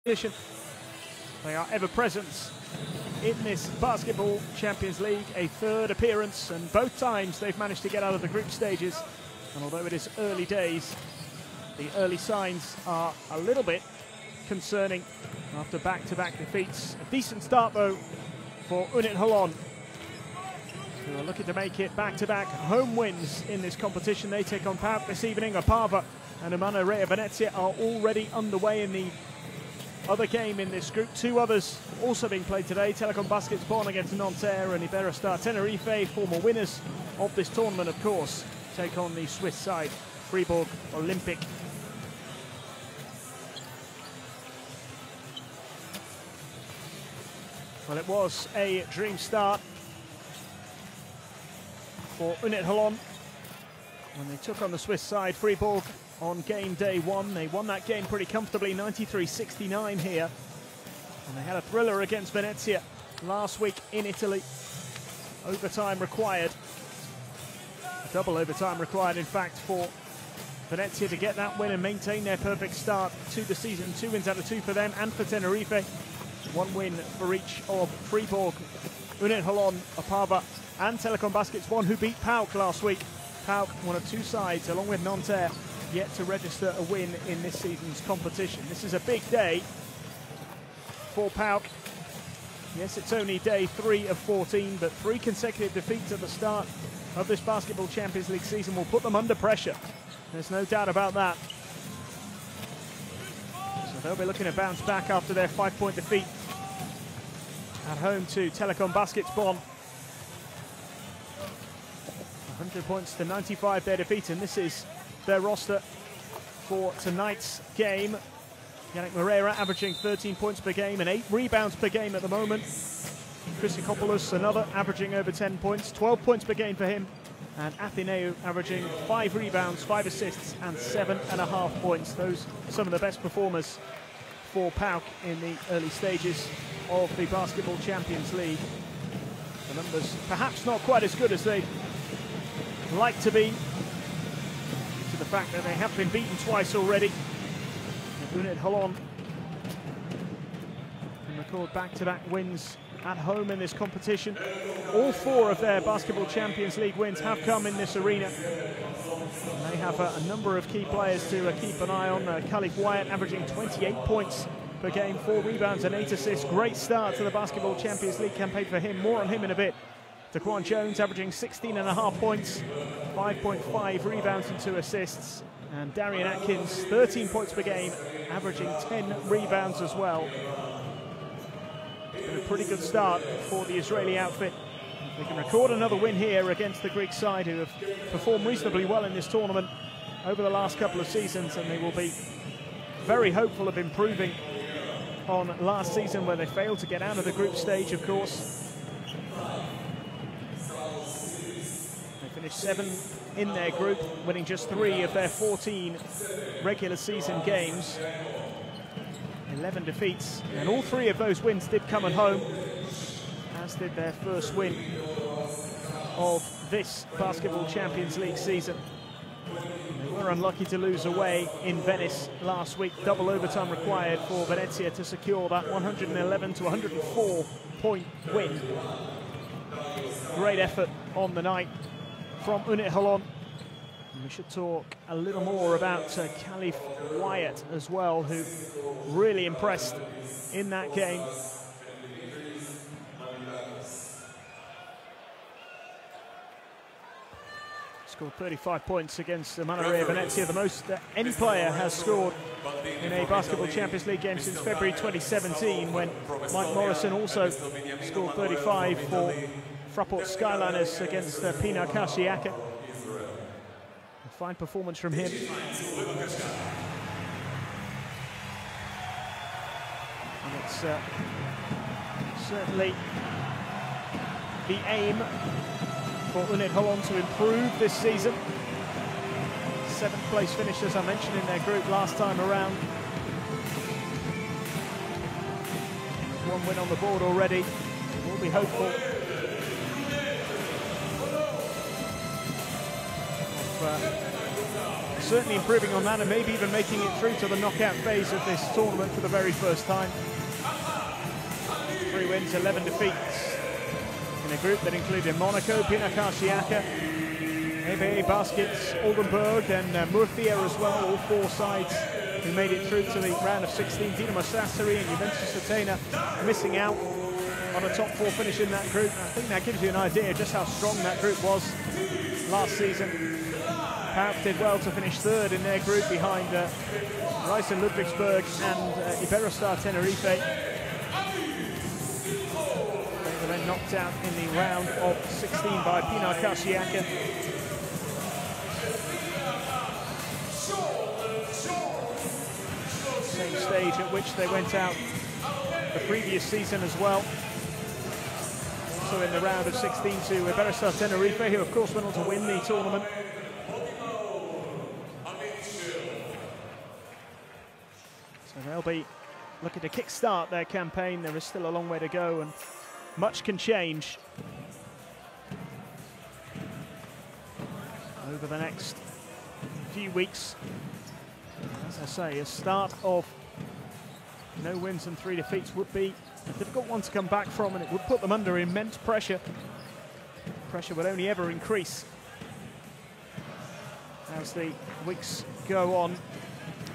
They are ever present in this Basketball Champions League, a third appearance, and both times they've managed to get out of the group stages. And although it is early days, the early signs are a little bit concerning after back-to-back defeats. A decent start though for UNET Holon, who are looking to make it back-to-back home wins in this competition. They take on PAOK this evening. Opava and Umana Reya Venezia are already underway in the other game in this group. Two others also being played today. Telecom Baskets Bonn against Nanterre, and Iberostar Tenerife, former winners of this tournament of course, take on the Swiss side, Fribourg Olympic. Well, it was a dream start for UNET Holon when they took on the Swiss side, Fribourg, on game day one. They won that game pretty comfortably, 93-69 here. And they had a thriller against Venezia last week in Italy. Overtime required. Double overtime required, in fact, for Venezia to get that win and maintain their perfect start to the season. 2 wins out of 2 for them and for Tenerife. 1 win for each of Fribourg, UNET Holon, Opava and Telecom Baskets Bonn, who beat PAOK last week. PAOK, one of 2 sides, along with Nanterre, yet to register a win in this season's competition. This is a big day for PAOK. Yes, it's only day 3 of 14, but 3 consecutive defeats at the start of this Basketball Champions League season will put them under pressure. There's no doubt about that. So they'll be looking to bounce back after their 5-point defeat at home to Telecom Baskets Bonn. 100 points to 95 their defeat, and this is their roster for tonight's game. Yannick Moreira averaging 13 points per game and 8 rebounds per game at the moment. Christopoulos, another, averaging over 10 points, 12 points per game for him. And Atheneu averaging 5 rebounds, 5 assists and 7.5 points. Those are some of the best performers for PAOK in the early stages of the Basketball Champions League. The numbers perhaps not quite as good as they'd like to be, to the fact that they have been beaten twice already. UNET Holon can record back-to-back wins at home in this competition. All 4 of their Basketball Champions League wins have come in this arena. And they have a number of key players to keep an eye on. Khalif Wyatt averaging 28 points per game, 4 rebounds and 8 assists. Great start to the Basketball Champions League campaign for him. More on him in a bit. Daquan Jones averaging 16.5 points, 5.5 rebounds and 2 assists. And Darian Atkins, 13 points per game, averaging 10 rebounds as well. It's been a pretty good start for the Israeli outfit. If they can record another win here against the Greek side, who have performed reasonably well in this tournament over the last couple of seasons, and they will be very hopeful of improving on last season, where they failed to get out of the group stage, of course. Finished 7th in their group, winning just 3 of their 14 regular season games. 11 defeats, and all 3 of those wins did come at home, as did their first win of this Basketball Champions League season. They were unlucky to lose away in Venice last week. Double overtime required for Venezia to secure that 111 to 104 point win. Great effort on the night from UNET Holon. And we should talk a little more about Khalif Wyatt as well, who really impressed in that game. Scored 35 points against Umana Reya Venezia, the most that any player has scored in a Basketball Champions League game since February 2017, when Mike Morrison also scored 35 for Fraport Skyliners against Pina Kashiaka. A fine performance from him. And it's certainly the aim for UNET Holon to improve this season. 7th place finish, as I mentioned, in their group last time around. 1 win on the board already. We'll be hopeful certainly improving on that and maybe even making it through to the knockout phase of this tournament for the very first time. 3 wins, 11 defeats in a group that included Monaco, PAOK, EBE Baskets, Oldenburg and Murcia as well, all 4 sides who made it through to the round of 16. Dinamo Sassari and Juventus Athena missing out on a top 4 finish in that group. I think that gives you an idea just how strong that group was last season. PAOK did well to finish 3rd in their group behind Rice and Ludwigsburg and Iberostar Tenerife. They were then knocked out in the round of 16 by PAOK. Same stage at which they went out the previous season as well. Also in the round of 16 to Iberostar Tenerife, who of course went on to win the tournament. So they'll be looking to kickstart their campaign. There is still a long way to go and much can change over the next few weeks. As I say, a start of no wins and 3 defeats would be a difficult one to come back from, and it would put them under immense pressure. Pressure would only ever increase as the weeks go on.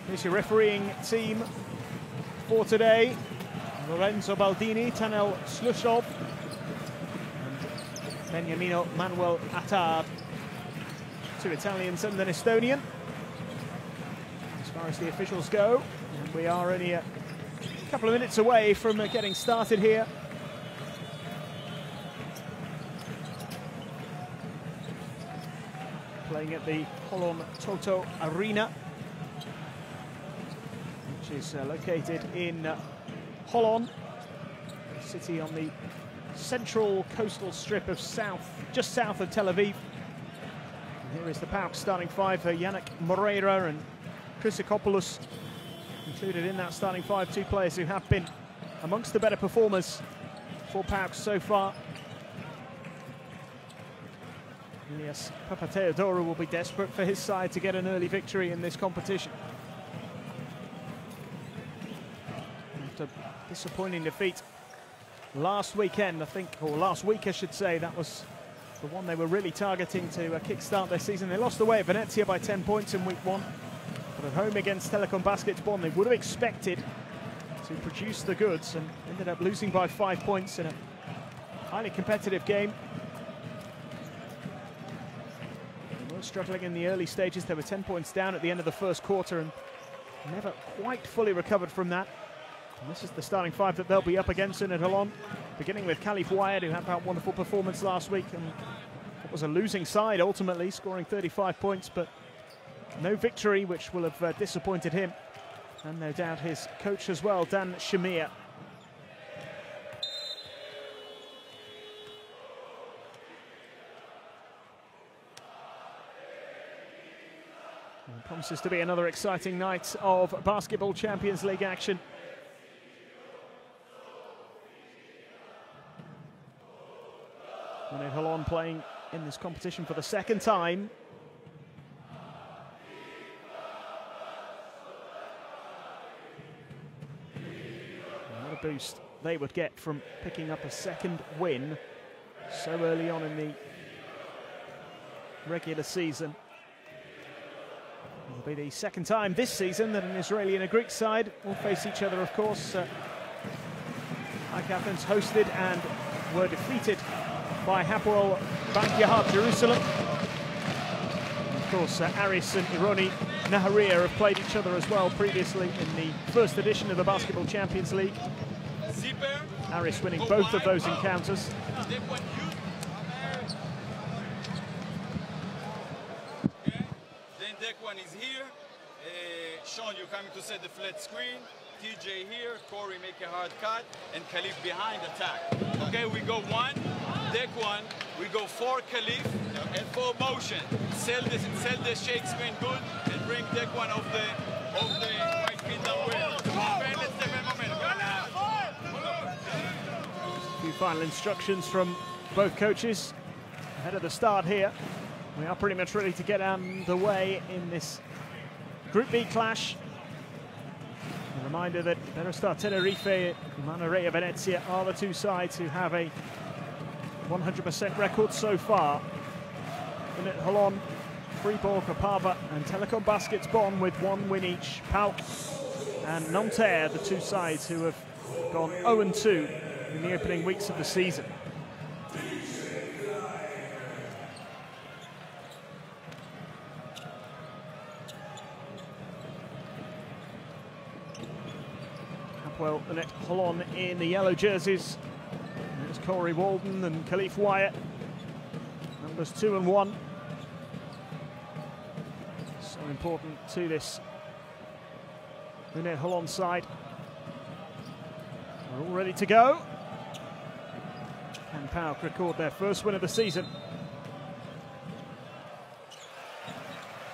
Here's your refereeing team for today. Lorenzo Baldini, Tanel Slushov, and Beniamino Manuel Attard. 2 Italians and an Estonian. As far as the officials go, and we are only a couple of minutes away from getting started here. Playing at the Holon Toto Arena, which is located in Holon, a city on the central coastal strip of just south of Tel Aviv. And here is the PAOK starting 5 for Yannick Moreira and Chrysakopoulos. Included in that starting 5, 2 players who have been amongst the better performers for PAOK so far. Ilias Papatheodorou will be desperate for his side to get an early victory in this competition. After disappointing defeat last weekend, I think, or last week I should say, that was the one they were really targeting to kick-start their season. They lost away at Venezia by 10 points in week 1. But at home against Telecom Basketball, they would have expected to produce the goods and ended up losing by 5 points in a highly competitive game. They were struggling in the early stages. They were 10 points down at the end of the first quarter and never quite fully recovered from that. And this is the starting 5 that they'll be up against UNET Holon, beginning with Khalif Wayed, who had that wonderful performance last week and it was a losing side ultimately, scoring 35 points, but no victory, which will have disappointed him, and no doubt his coach as well, Dan Shamir. It promises to be another exciting night of Basketball Champions League action. UNET Holon playing in this competition for the 2nd time. Boost they would get from picking up a 2nd win so early on in the regular season. It'll be the 2nd time this season that an Israeli and a Greek side will face each other, of course. AEK Athens hosted and were defeated by Hapoel Bank Yahad Jerusalem. And of course, Aris and Ironi Naharia have played each other as well previously in the 1st edition of the Basketball Champions League. Aris winning both of those encounters. Then deck 1 is here. Sean, you're coming to set the flat screen. TJ here, Corey make a hard cut, and Khalif behind attack. Okay, we go 1, deck 1, we go 4 Khalif, and 4 motion. Sell the shake screen good, and bring deck 1 of the right feet downwind. A few final instructions from both coaches ahead of the start here. We are pretty much ready to get underway in this Group B clash. A reminder that Iberostar Tenerife and Manarea Venezia are the two sides who have a 100% record so far. UNET Holon, Fribourg, Opava and Telecom Baskets Bonn with 1 win each. PAOK and Nanterre, the two sides who have gone 0-2 in the opening weeks of the season. Well, UNET Holon in the yellow jerseys. There's Corey Walden and Khalif Wyatt, numbers 2 and 1. So important to this UNET Holon side. We're all ready to go. Can PAOK record their first win of the season?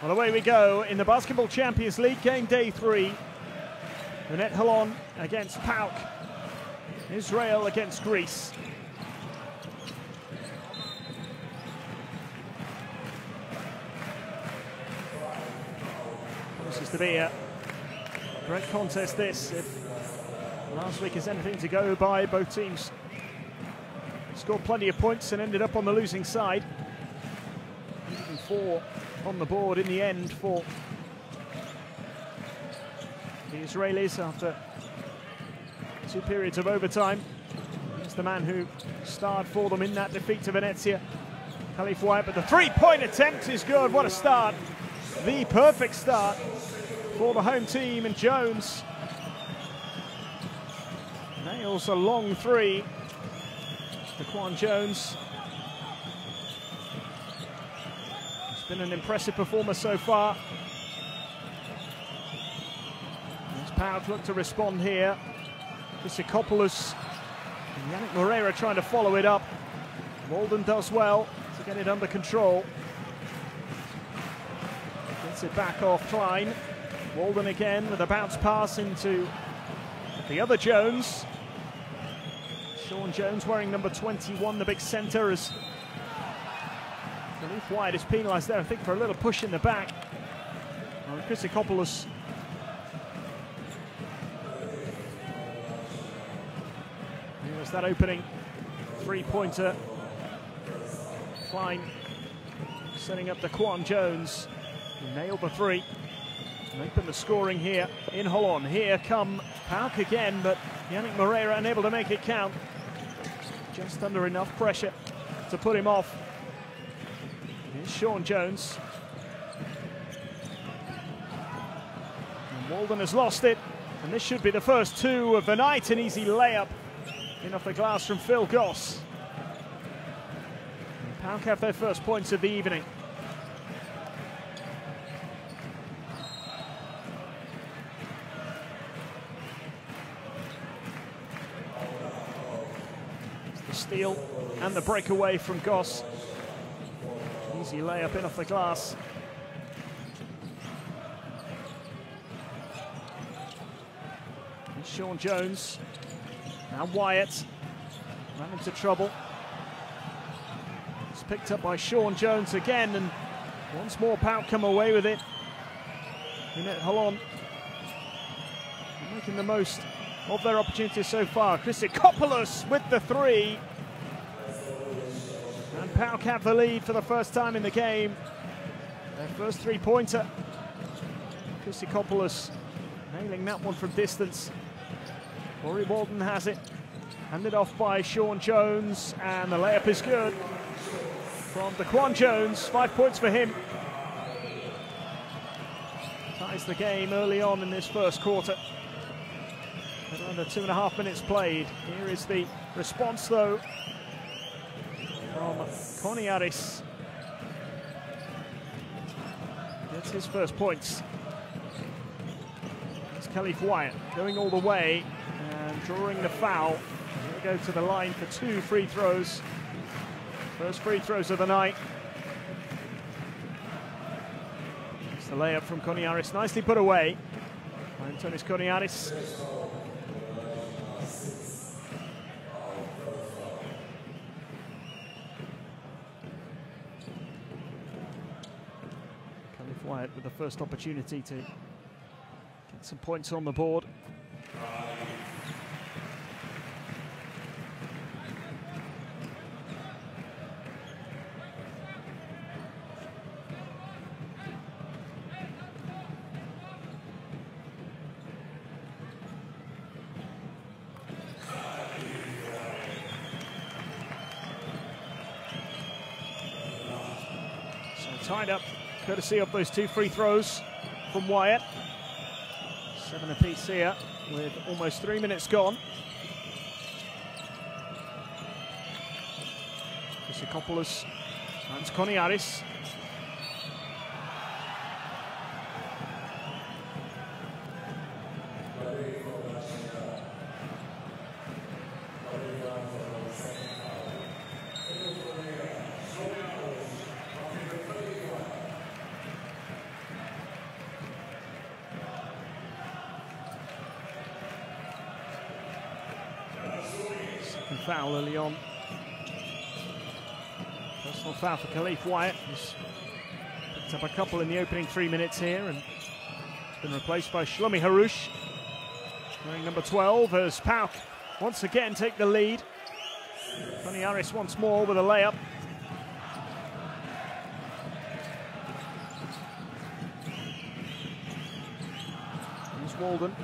Well, away we go in the Basketball Champions League, game day 3. UNET Holon against PAOK. Israel against Greece. Promises to be a great contest this. If last week is anything to go by, both teams scored plenty of points and ended up on the losing side. 104 on the board in the end for the Israelis after 2 periods of overtime. He's the man who starred for them in that defeat to Venezia, Khalif Wyatt, but the three-point attempt is good. What a start. The perfect start for the home team, and Jones nails a long three. Daquan Jones. It's been an impressive performer so far. PAOK look to respond here. Chryssikopoulos and Yannick Moreira trying to follow it up. Walden does well to get it under control. Gets it back off Klein. Walden again with a bounce pass into the other Jones. Sean Jones wearing number 21, the big centre, as Khalif Wyatt is penalised there, I think, for a little push in the back. Chryssikopoulos. Here's that opening three-pointer. Klein setting up Daquan Jones. He nailed the three. And open the scoring here in Holon. Here come PAOK again, but Yannick Moreira unable to make it count. Just under enough pressure to put him off. Here's Sean Jones. And Walden has lost it. And this should be the first two of the night. An easy layup in off the glass from Phil Goss. And PAOK have their first points of the evening. The steal and the breakaway from Goss. Easy layup in off the glass. And Sean Jones. Now Wyatt ran into trouble. It's picked up by Sean Jones again, and once more PAOK come away with it. UNET Holon making the most of their opportunities so far. Chryssikopoulos with the three. And PAOK have the lead for the first time in the game. Their first three-pointer. Chryssikopoulos nailing that one from distance. Corey Walden has it. Handed off by Sean Jones, and the layup is good from Daquan Jones. 5 points for him. Ties the game early on in this first quarter. Under 2.5 minutes played. Here is the response, though, from Koniaris. Gets his first points. It's Khalif Wyatt going all the way and drawing the foul. He'll go to the line for 2 free throws. First free throws of the night. It's the layup from Koniaris. Nicely put away by Antonis Koniaris. Wyatt with the first opportunity to get some points on the board. Tied up, courtesy of those 2 free throws from Wyatt. 7 apiece here, with almost 3 minutes gone. Christopoulos and Koniaris. Foul early on. Personal foul for Khalif Wyatt, who's picked up a couple in the opening 3 minutes here and been replaced by Shlomi Harouche. Wearing number 12 as PAOK once again take the lead. Koniaris once more with a layup. Here's Walden.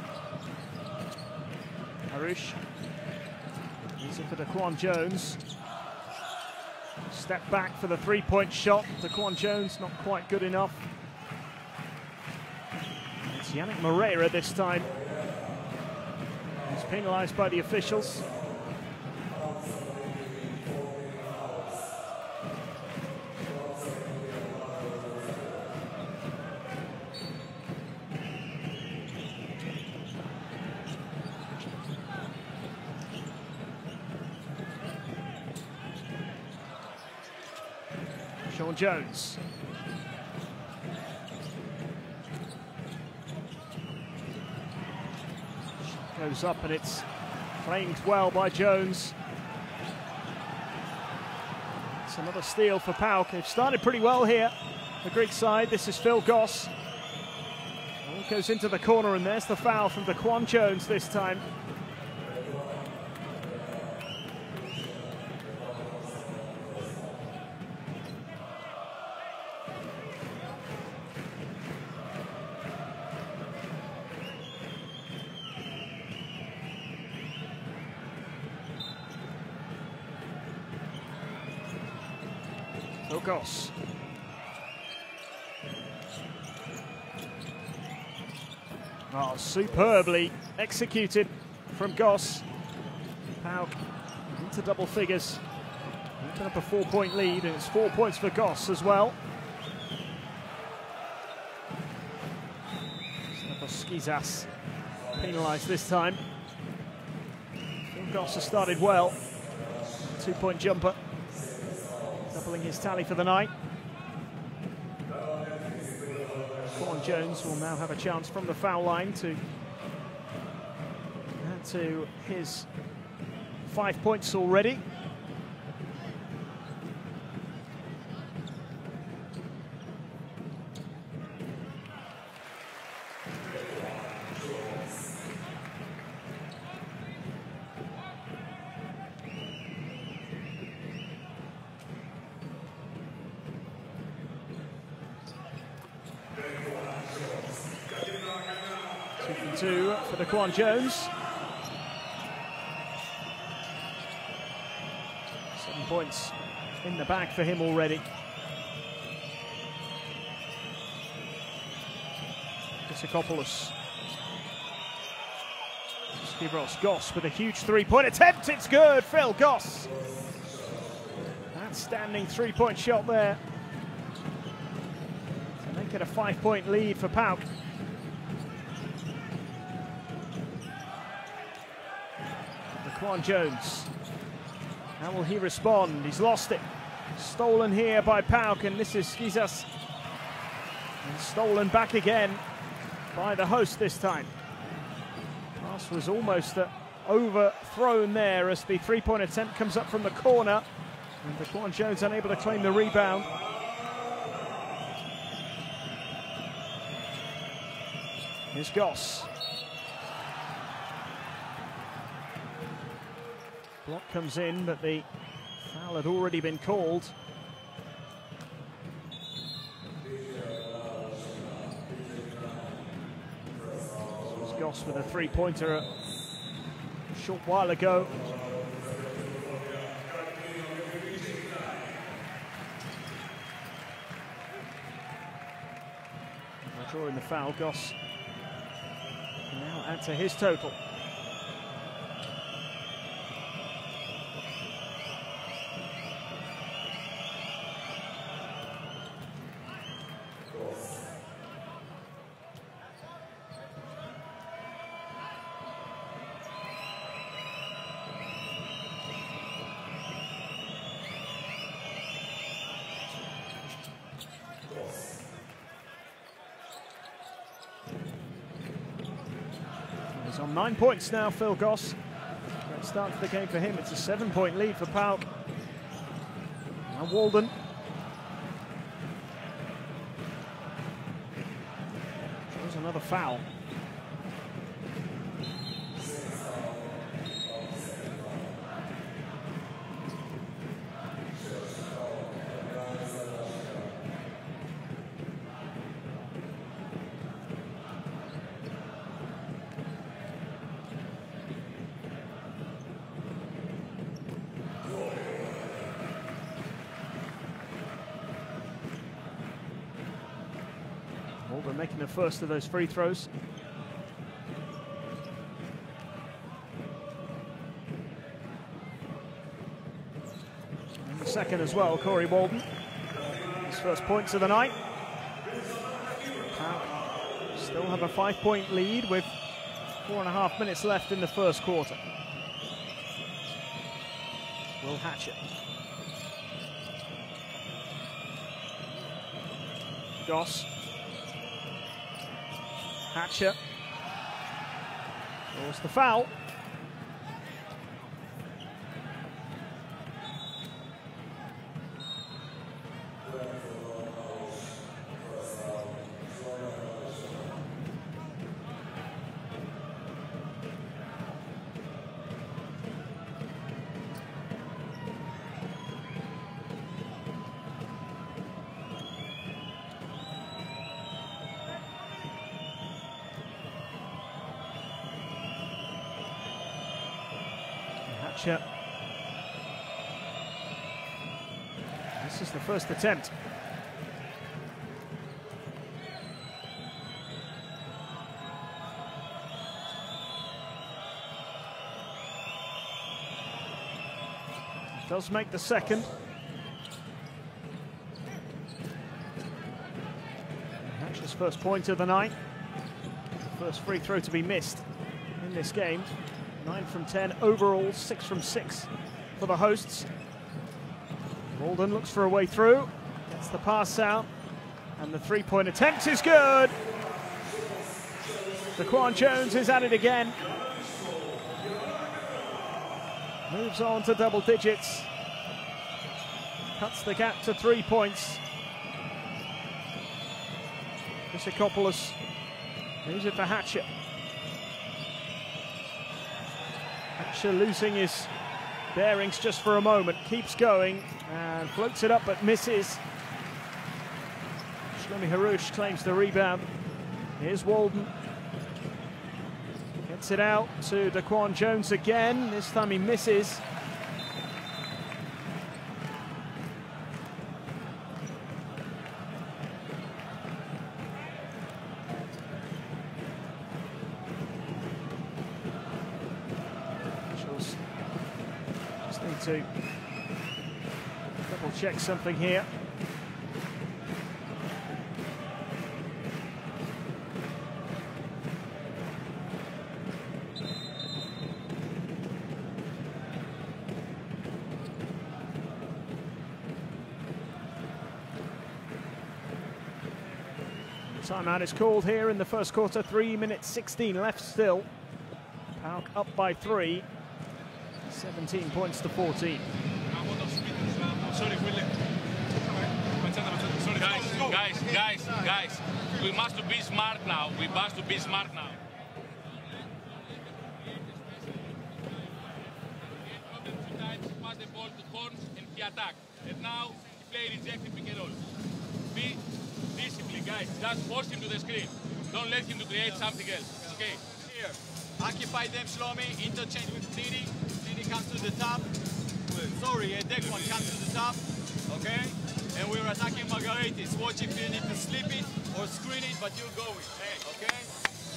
Harouche. Easy for Daquan Jones. Step back for the 3-point shot. Daquan Jones not quite good enough. It's Yannick Moreira this time. He's penalised by the officials. Sean Jones. Goes up and it's claimed well by Jones. It's another steal for PAOK. They've started pretty well here, the Greek side. This is Phil Goss. Ball goes into the corner and there's the foul from Daquan Jones this time. Phil Goss. Oh, superbly executed from Goss. PAOK into double figures. Open up a 4-point lead, and it's 4 points for Goss as well. Skizas penalised this time. Phil Goss has started well. 2-point jumper. Doubling his tally for the night. Daquan Jones will now have a chance from the foul line to add to his 5 points already. Two for Daquan Jones. 7 points in the bag for him already. Christopoulos. Skiros Goss with a huge 3-point attempt. It's good. Phil Goss. Outstanding 3-point shot there to make it a 5-point lead for PAOK. Daquan Jones. How will he respond? He's lost it. Stolen here by PAOK, and this is Skizas. And stolen back again by the host this time. Pass was almost overthrown there as the 3-point attempt comes up from the corner. And Daquan Jones unable to claim the rebound. Here's Goss. Block comes in, but the foul had already been called. This was Goss with a three-pointer a short while ago. By drawing the foul, Goss can now add to his total. He's on 9 points now, Phil Goss. Great start to the game for him. It's a 7-point lead for PAOK. Now Walden. There's another foul. Walden making the first of those free throws. And the second as well, Corey Walden. His first points of the night. PAOK still have a 5-point lead with 4.5 minutes left in the first quarter. Will Hatchett. Goss. Hatcher. Draws the foul. Hatcher. This is the first attempt. Does make the second. Hatcher's first point of the night. The first free throw to be missed in this game. 9 from 10 overall, 6 from 6 for the hosts. Walden looks for a way through, gets the pass out, and the three-point attempt is good. Daquan Jones is at it again. Moves on to double digits. Cuts the gap to 3 points. Chrysakopoulos moves it for Hatcher. Hatcher losing his bearings just for a moment, keeps going and floats it up but misses. Shlomi Harouche claims the rebound. Here's Walden. Gets it out to Daquan Jones again. This time he misses. Just need to double check something here. Timeout is called here in the first quarter. 3 minutes 16 left still. PAOK up by 3. 17 points to 14. Sorry, Guys, we must be smart now. We must be smart now. Pass the ball to Horn and he attacked. And now he play rejected pick and roll. Be disciplined, guys. Just force him to the screen. Don't let him to create something else. Okay. Here, occupy them, Shlomi. Interchange with Didi. Didi comes to the top. Sorry, Dekwan comes to the top. Okay. And we're attacking Margaritis. Watch if you need to slip it or screen it, but you're going. Okay?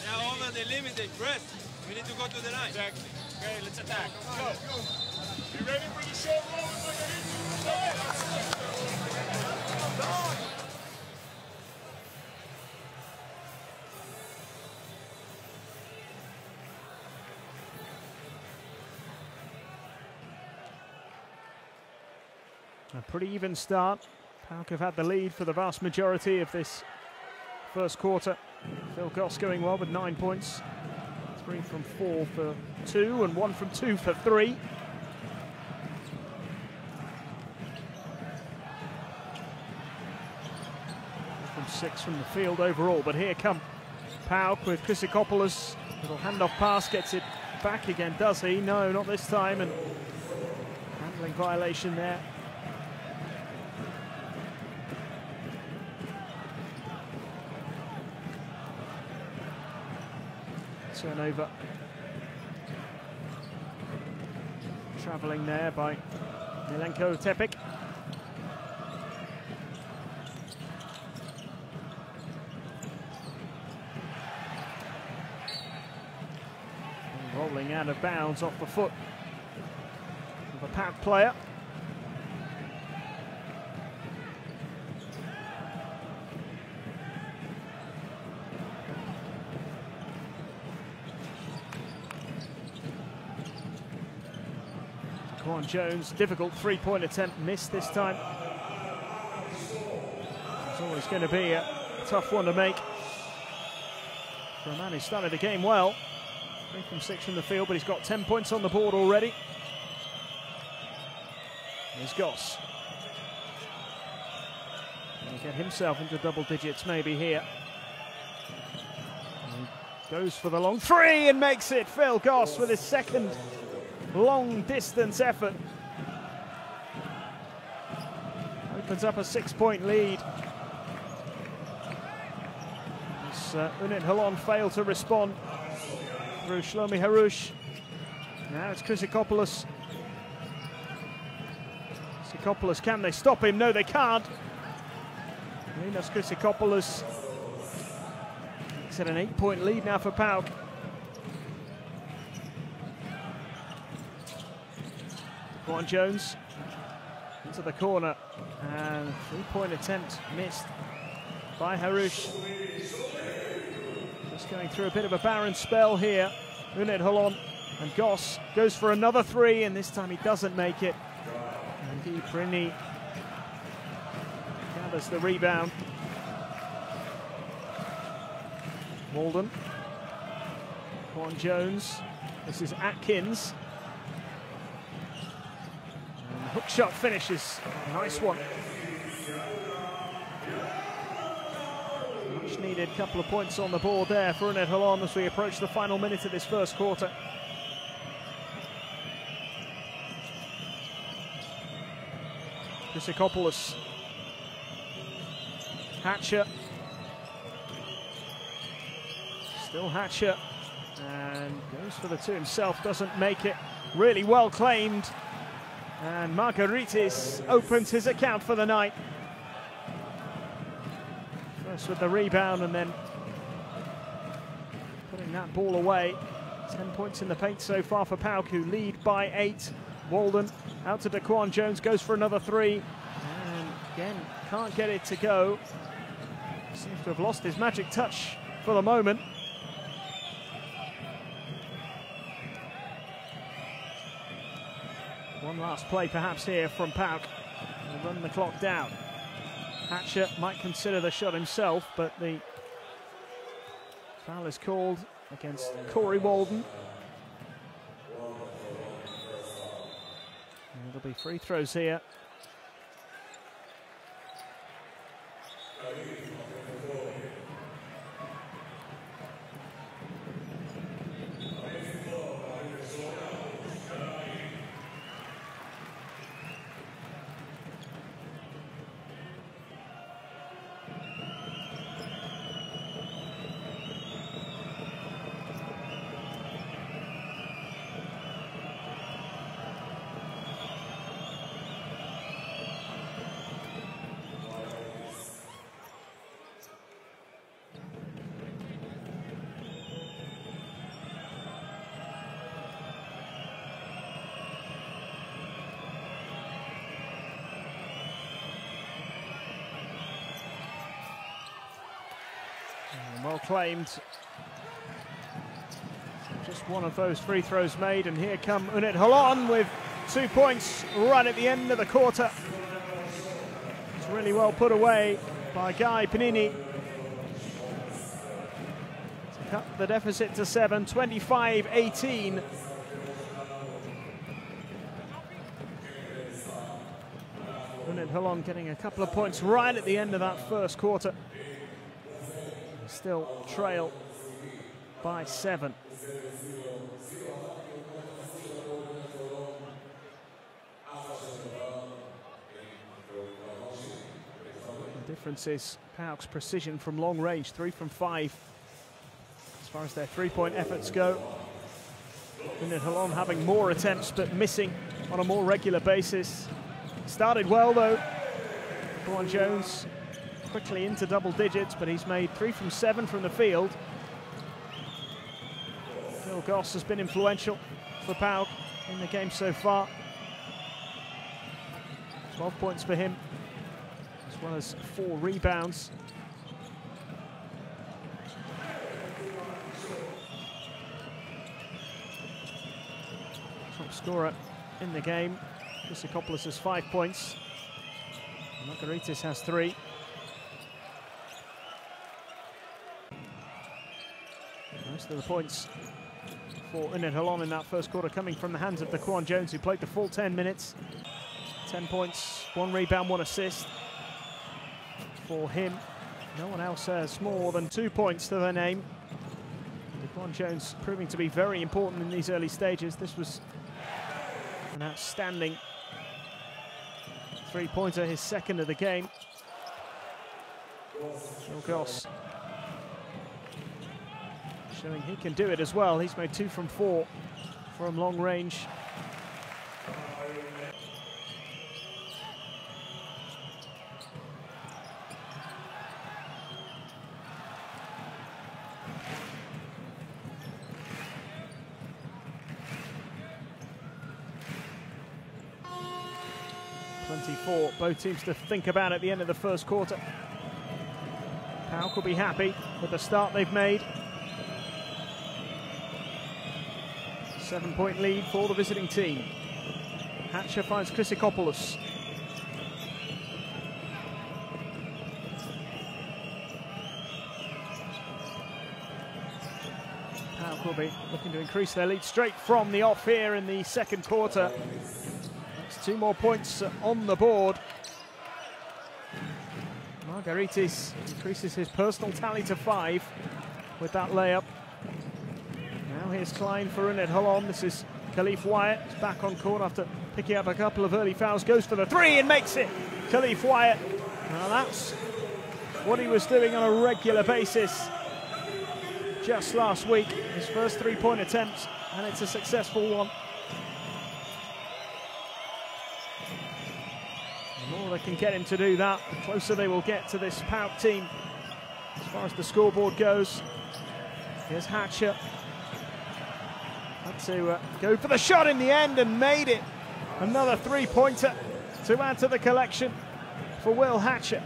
Now over the limit, they press. We need to go to the line. Exactly. Okay, let's attack. Go. You ready for the short roll with Margaritis? A pretty even start. PAOK have had the lead for the vast majority of this first quarter. Phil Goss going well with 9 points. 3 from 4 for 2 and 1 from 2 for 3. From 6 from the field overall, but here come PAOK with Chrysikopoulos. Little handoff pass, gets it back again, does he? No, not this time, and handling violation there. Turnover. Travelling there by Milenko Tepik. Rolling out of bounds off the foot of a PAOK player. Quan Jones, difficult three-point attempt, missed this time. It's always going to be a tough one to make for a man who started the game well. 3 from 6 from the field, but he's got 10 points on the board already. Here's Goss. He'll get himself into double digits maybe here. And he goes for the long three and makes it. Phil Goss with his second long distance effort. Opens up a 6-point lead. As UNET Holon failed to respond through Shlomi Harush. Now it's Chrysikopoulos. Chrysikopoulos, can they stop him? No, they can't. Linos Chrysikopoulos. It's at an 8-point lead now for PAOK. Quan Jones into the corner, and 3-point attempt missed by Harush. Just going through a bit of a barren spell here. UNET Holon, and Goss goes for another 3, and this time he doesn't make it. And Guy Prini gathers the rebound. Walden, Quan Jones, this is Atkins. Hook shot finishes. Nice one. Much needed couple of points on the board there for UNET Holon as we approach the final minute of this first quarter. Chrysikopoulos. Hatcher. Still Hatcher. And goes for the 2 himself. Doesn't make it. Really well claimed. And Margaritis opens his account for the night. First with the rebound and then putting that ball away. 10 points in the paint so far for PAOK, who lead by 8. Walden out to Daquan Jones, goes for another 3. And again, can't get it to go. Seems to have lost his magic touch for the moment. One last play perhaps here from PAOK. We'll run the clock down. Hatcher might consider the shot himself, but the foul is called against Corey Walden. And it'll be free throws here. Well claimed. Just one of those free throws made, and here come UNET Holon with 2 points right at the end of the quarter. It's really well put away by Guy Panini to cut the deficit to 7, 25-18. UNET Holon getting a couple of points right at the end of that first quarter. Still trail by 7. The difference is PAOK's precision from long range, 3 from 5. As far as their three-point efforts go, UNET Holon having more attempts but missing on a more regular basis. Started well though. Kwon Jones quickly into double digits, but he's made 3 from 7 from the field. Phil Goss has been influential for PAOK in the game so far. 12 points for him, as well as 4 rebounds. Top scorer in the game, Christopoulos has 5 points. Margaritis has 3. Most of the points for UNET Holon in that first quarter coming from the hands of Kwon Jones, who played the full 10 minutes. 10 points, 1 rebound, 1 assist for him. No one else has more than 2 points to their name. Kwon Jones proving to be very important in these early stages. This was an outstanding three-pointer, his second of the game. Phil Goss showing he can do it as well. He's made 2 from 4 from long range. Both teams to think about at the end of the first quarter. PAOK will be happy with the start they've made. 7-point lead for the visiting team. Hatcher finds Christopoulos. PAOK will be looking to increase their lead straight from the off here in the second quarter. 2 more points on the board. Margaritis increases his personal tally to 5 with that layup. Now here's Klein for UNET Holon. This is Khalif Wyatt. He's back on court after picking up a couple of early fouls. Goes for the 3 and makes it. Khalif Wyatt. Now that's what he was doing on a regular basis just last week. His first 3-point attempt, and it's a successful one. The more they can get him to do that, the closer they will get to this PAOK team as far as the scoreboard goes. Here's Hatcher. Had to go for the shot in the end and made it. Another 3-pointer to add to the collection for Will Hatcher.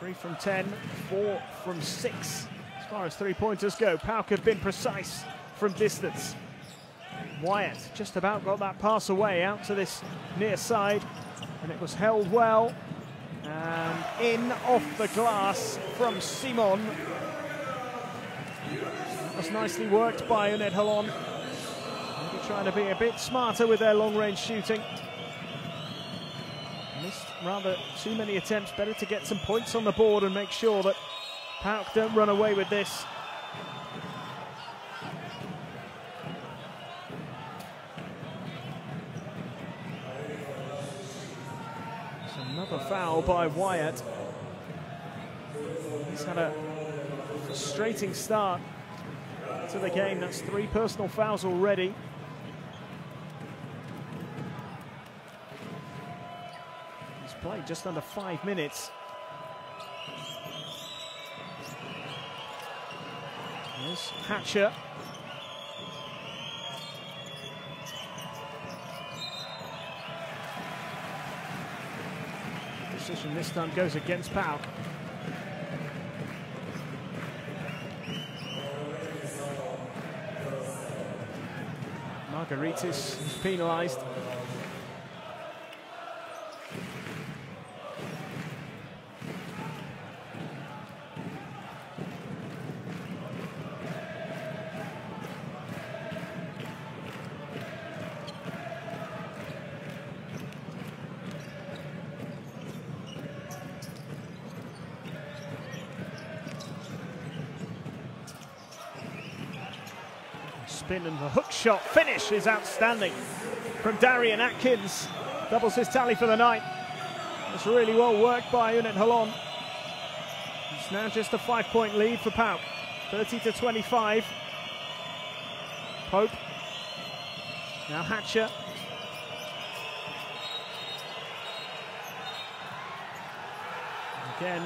3 from 10, 4 from 6 as far as 3-pointers go. PAOK have been precise from distance. Wyatt just about got that pass away out to this near side, and it was held well. And in off the glass from Simon. That was nicely worked by UNET Holon. Maybe trying to be a bit smarter with their long-range shooting. Missed rather too many attempts. Better to get some points on the board and make sure that PAOK don't run away with this. Another foul by Wyatt. He's had a frustrating start to the game. That's 3 personal fouls already. He's played just under 5 minutes. Here's Hatcher. Decision this time goes against PAOK. Margaritis is penalised. Spin and the hook shot finish is outstanding from Darian Atkins. Doubles his tally for the night. It's really well worked by UNET Holon. It's now just a 5-point lead for PAOK. 30-25. Pope. Now Hatcher. Again.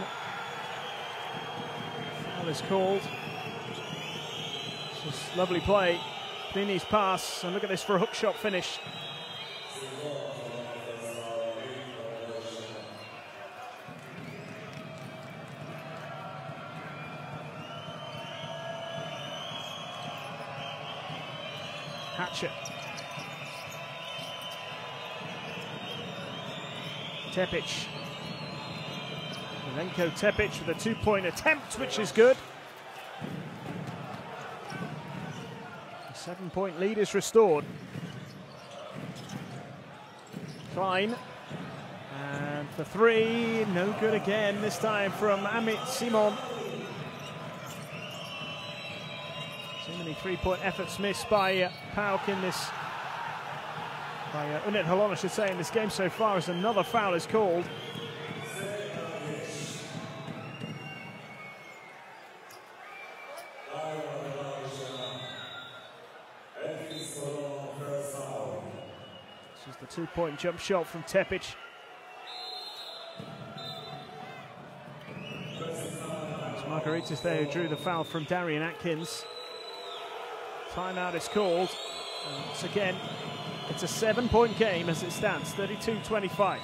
Foul is called. Just lovely play. Plini's pass, and look at this for a hook shot finish. Hatcher. Tepic. Milenko Tepic with a 2-point attempt, which is good. 7-point lead is restored. Klein. And the 3, no good again, this time from Amit Simon. So many 3-point efforts missed by PAOK in this, by UNET Holon, I should say, in this game so far, as another foul is called. This is the 2-point jump shot from Tepic. It's Margaritis there who drew the foul from Darian Atkins. Timeout is called. Once again, it's a 7-point game as it stands, 32-25.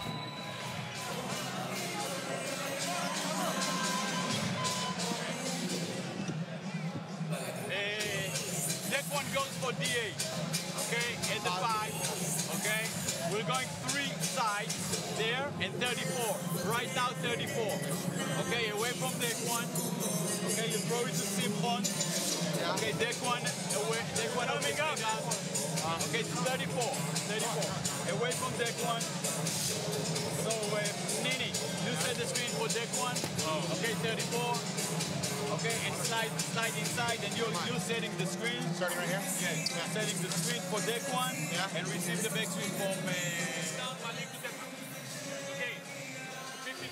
That one goes for DA, okay, at the 5, okay? We're going 3 sides there and 34, right now 34. Okay, away from that one, okay, you throw it to Simon. Okay, that one away, that one coming up. Okay, 34, away from that one. So, Nini, you set the screen for that one. Okay, 34. Okay, and slide inside, and you're setting the screen. Starting right here? Yes, setting the screen for that one, and receive the back swing from... Okay, 52.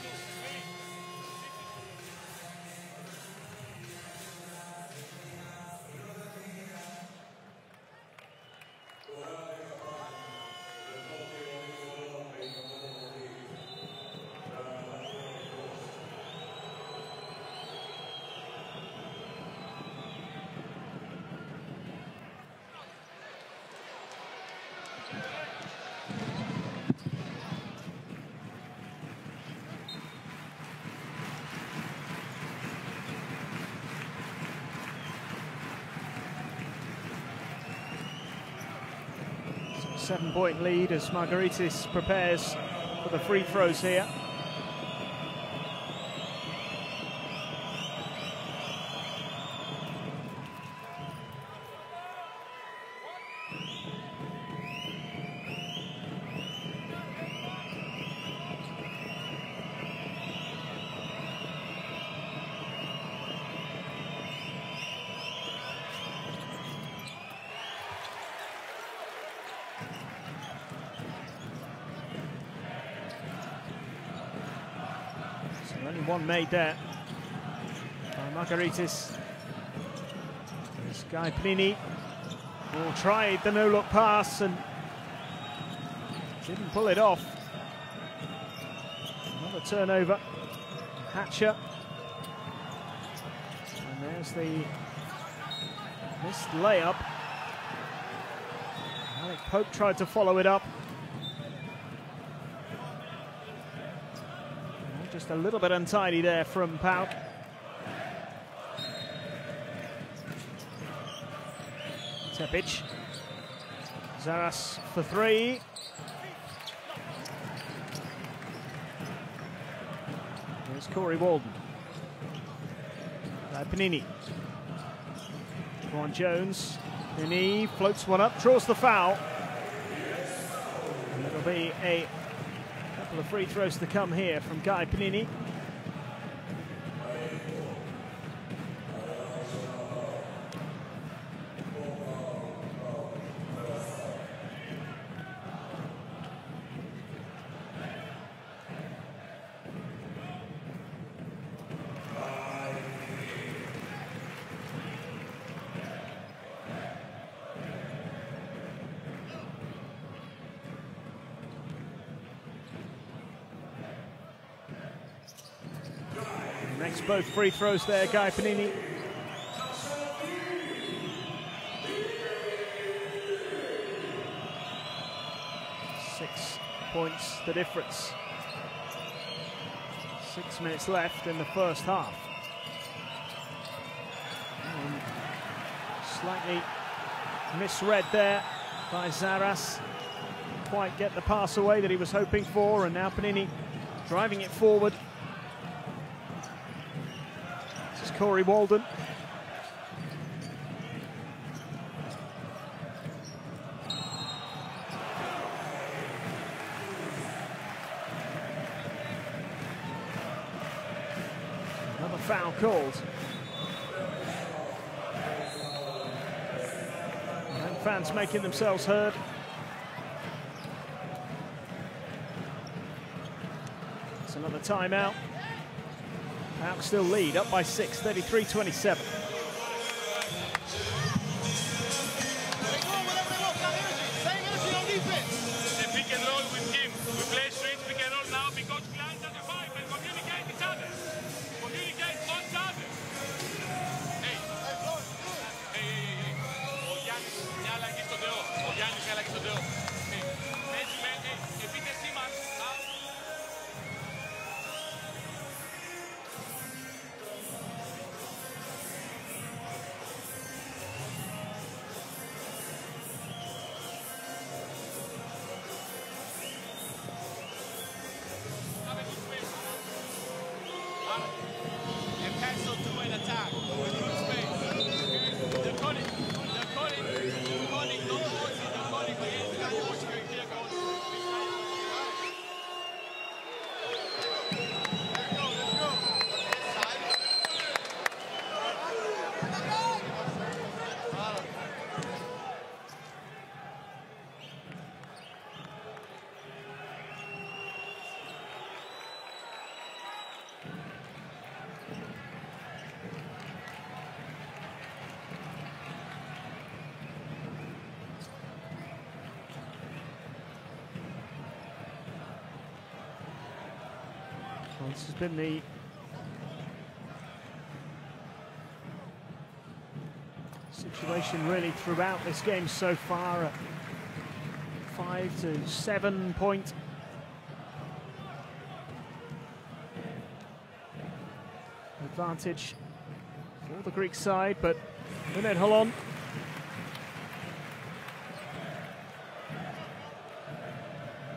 So 7-point lead as Margaritis prepares for the free throws here. Only one made there by Margaritis. This guy Plini tried the no-look pass and didn't pull it off. Another turnover. Hatcher. And there's the missed layup. Alec Pope tried to follow it up. Just a little bit untidy there from PAOK. Tepic. Zaras for three. Here's Corey Walden. Panini. Juan Jones. Panini floats one up, draws the foul. And it'll be a couple of free throws to come here from Guy Panini. Makes both free throws there, Guy Panini. Six points the difference. 6 minutes left in the first half. And slightly misread there by Zaras. Quite get the pass away that he was hoping for, and now Panini driving it forward. Corey Walden. Another foul called. And fans making themselves heard. It's another timeout. PAOK still lead, up by 6, 33-27. Well, this has been the situation really throughout this game so far. A 5 to 7 point advantage for the Greek side, but UNET Holon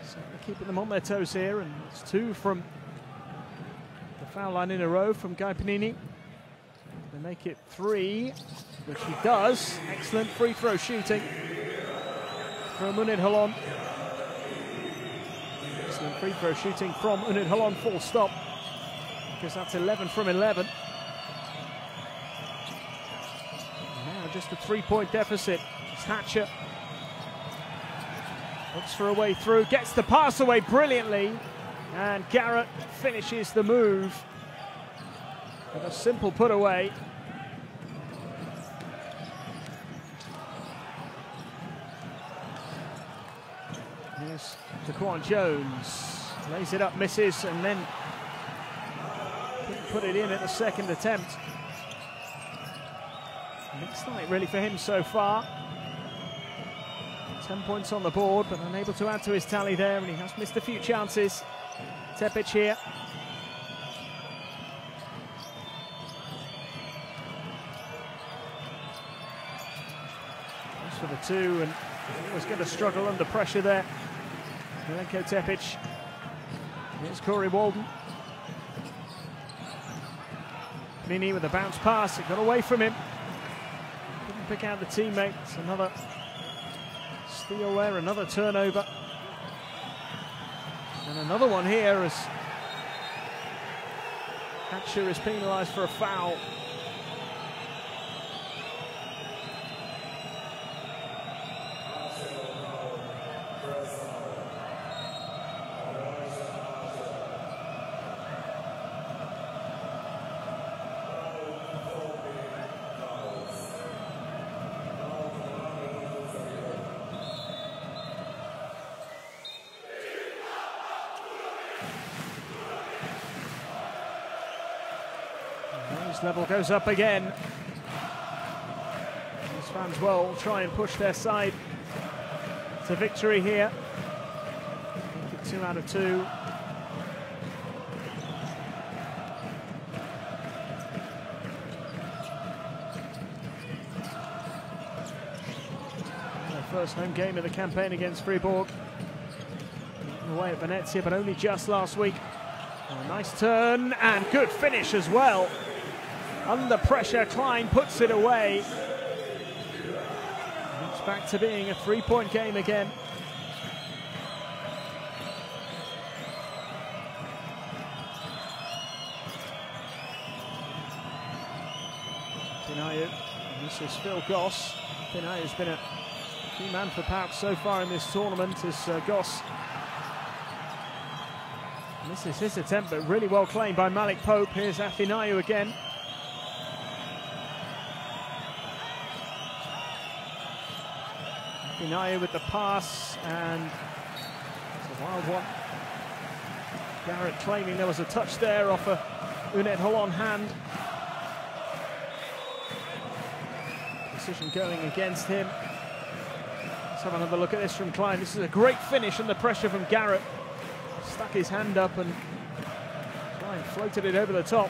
certainly keeping them on their toes here, and it's 2 from the foul line in a row from Guy Panini. They make it 3, which he does. Excellent free throw shooting from UNET Holon. Excellent free throw shooting from UNET Holon, full stop, because that's 11 from 11. Now just a 3-point deficit. It's Hatcher. Looks for a way through, gets the pass away brilliantly, and Garrett finishes the move with a simple put away. Here's Juan Jones, lays it up, misses, and then couldn't put it in at the second attempt. Mixed night really for him so far. 10 points on the board, but unable to add to his tally there, and he has missed a few chances. Tepic here. for the two, and was going to struggle under pressure there. Milenko Tepic. Here's Corey Walden. Panini with a bounce pass. It got away from him. Couldn't pick out the teammate. It's another steal there, another turnover. And another one here as Hatcher is penalised for a foul. Level goes up again. These fans will try and push their side to victory here. 2 out of 2. Their first home game of the campaign against Fribourg. Away at Venezia, but only just last week. A nice turn and good finish as well. Under pressure, Klein puts it away. It's back to being a 3-point game again. Pinayu, and this is Phil Goss. Pinayu's been a key man for PAOK so far in this tournament as Goss. And this is his attempt, but really well claimed by Malik Pope. Here's Afinayu again. Afinayu with the pass, and it's a wild one. Garrett claiming there was a touch there off a UNET Holon hand. Decision going against him. Let's have another look at this from Klein. This is a great finish under pressure from Garrett. Stuck his hand up and Klein floated it over the top.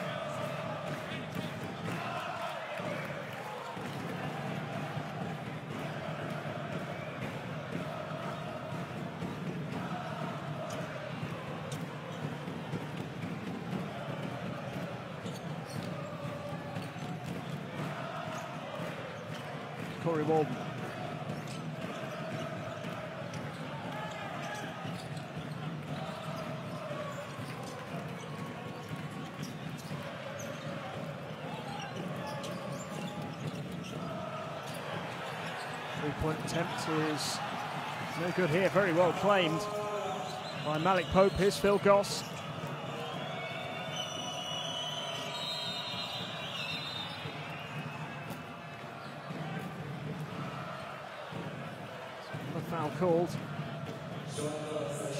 Corey Walden. Three-point attempt is no good here. Very well claimed by Malik Pope. Here's Phil Goss. Foul called.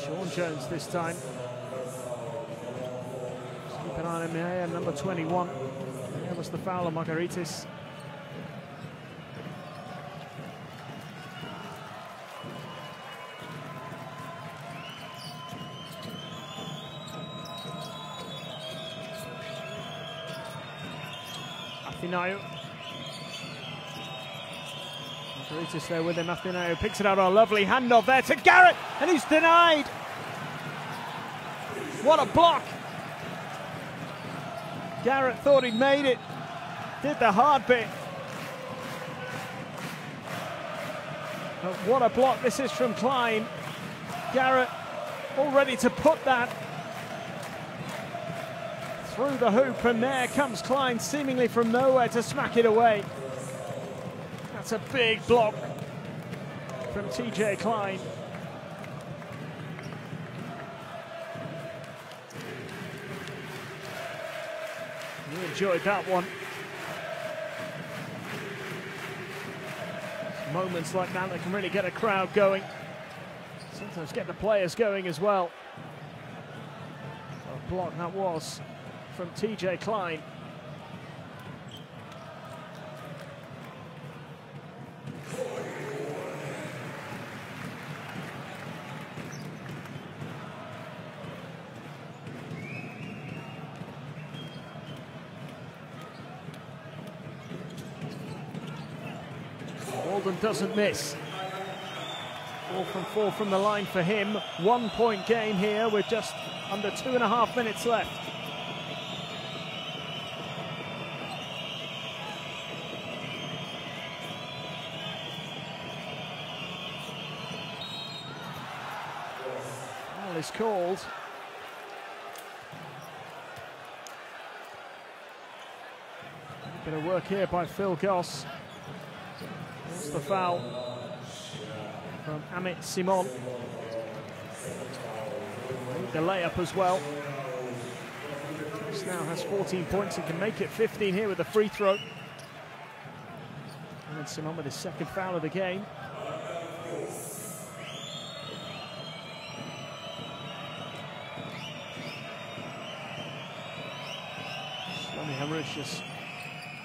Sean Jones this time. Just keep an eye on him here, number 21. There was the foul on Margaritis. Afinayu. Margaritis there with him. Afinayu picks it out. A lovely handoff there to Garrett, and he's denied. What a block. Garrett thought he'd made it. Did the hard bit. But what a block this is from Klein. Garrett all ready to put that through the hoop, and there comes Klein seemingly from nowhere to smack it away. That's a big block from TJ Klein. You enjoyed that one. Moments like that can really get a crowd going. Sometimes get the players going as well. What a block that was from TJ Klein. Walden doesn't miss. 4 from 4 from the line for him. 1 point game here with just under 2.5 minutes left. Foul is called. A bit of work here by Phil Goss. That's the foul from Amit Simon. The layup as well. Goss now has 14 points and can make it 15 here with the free throw. Amit Simon with his second foul of the game. Shlomi Harush has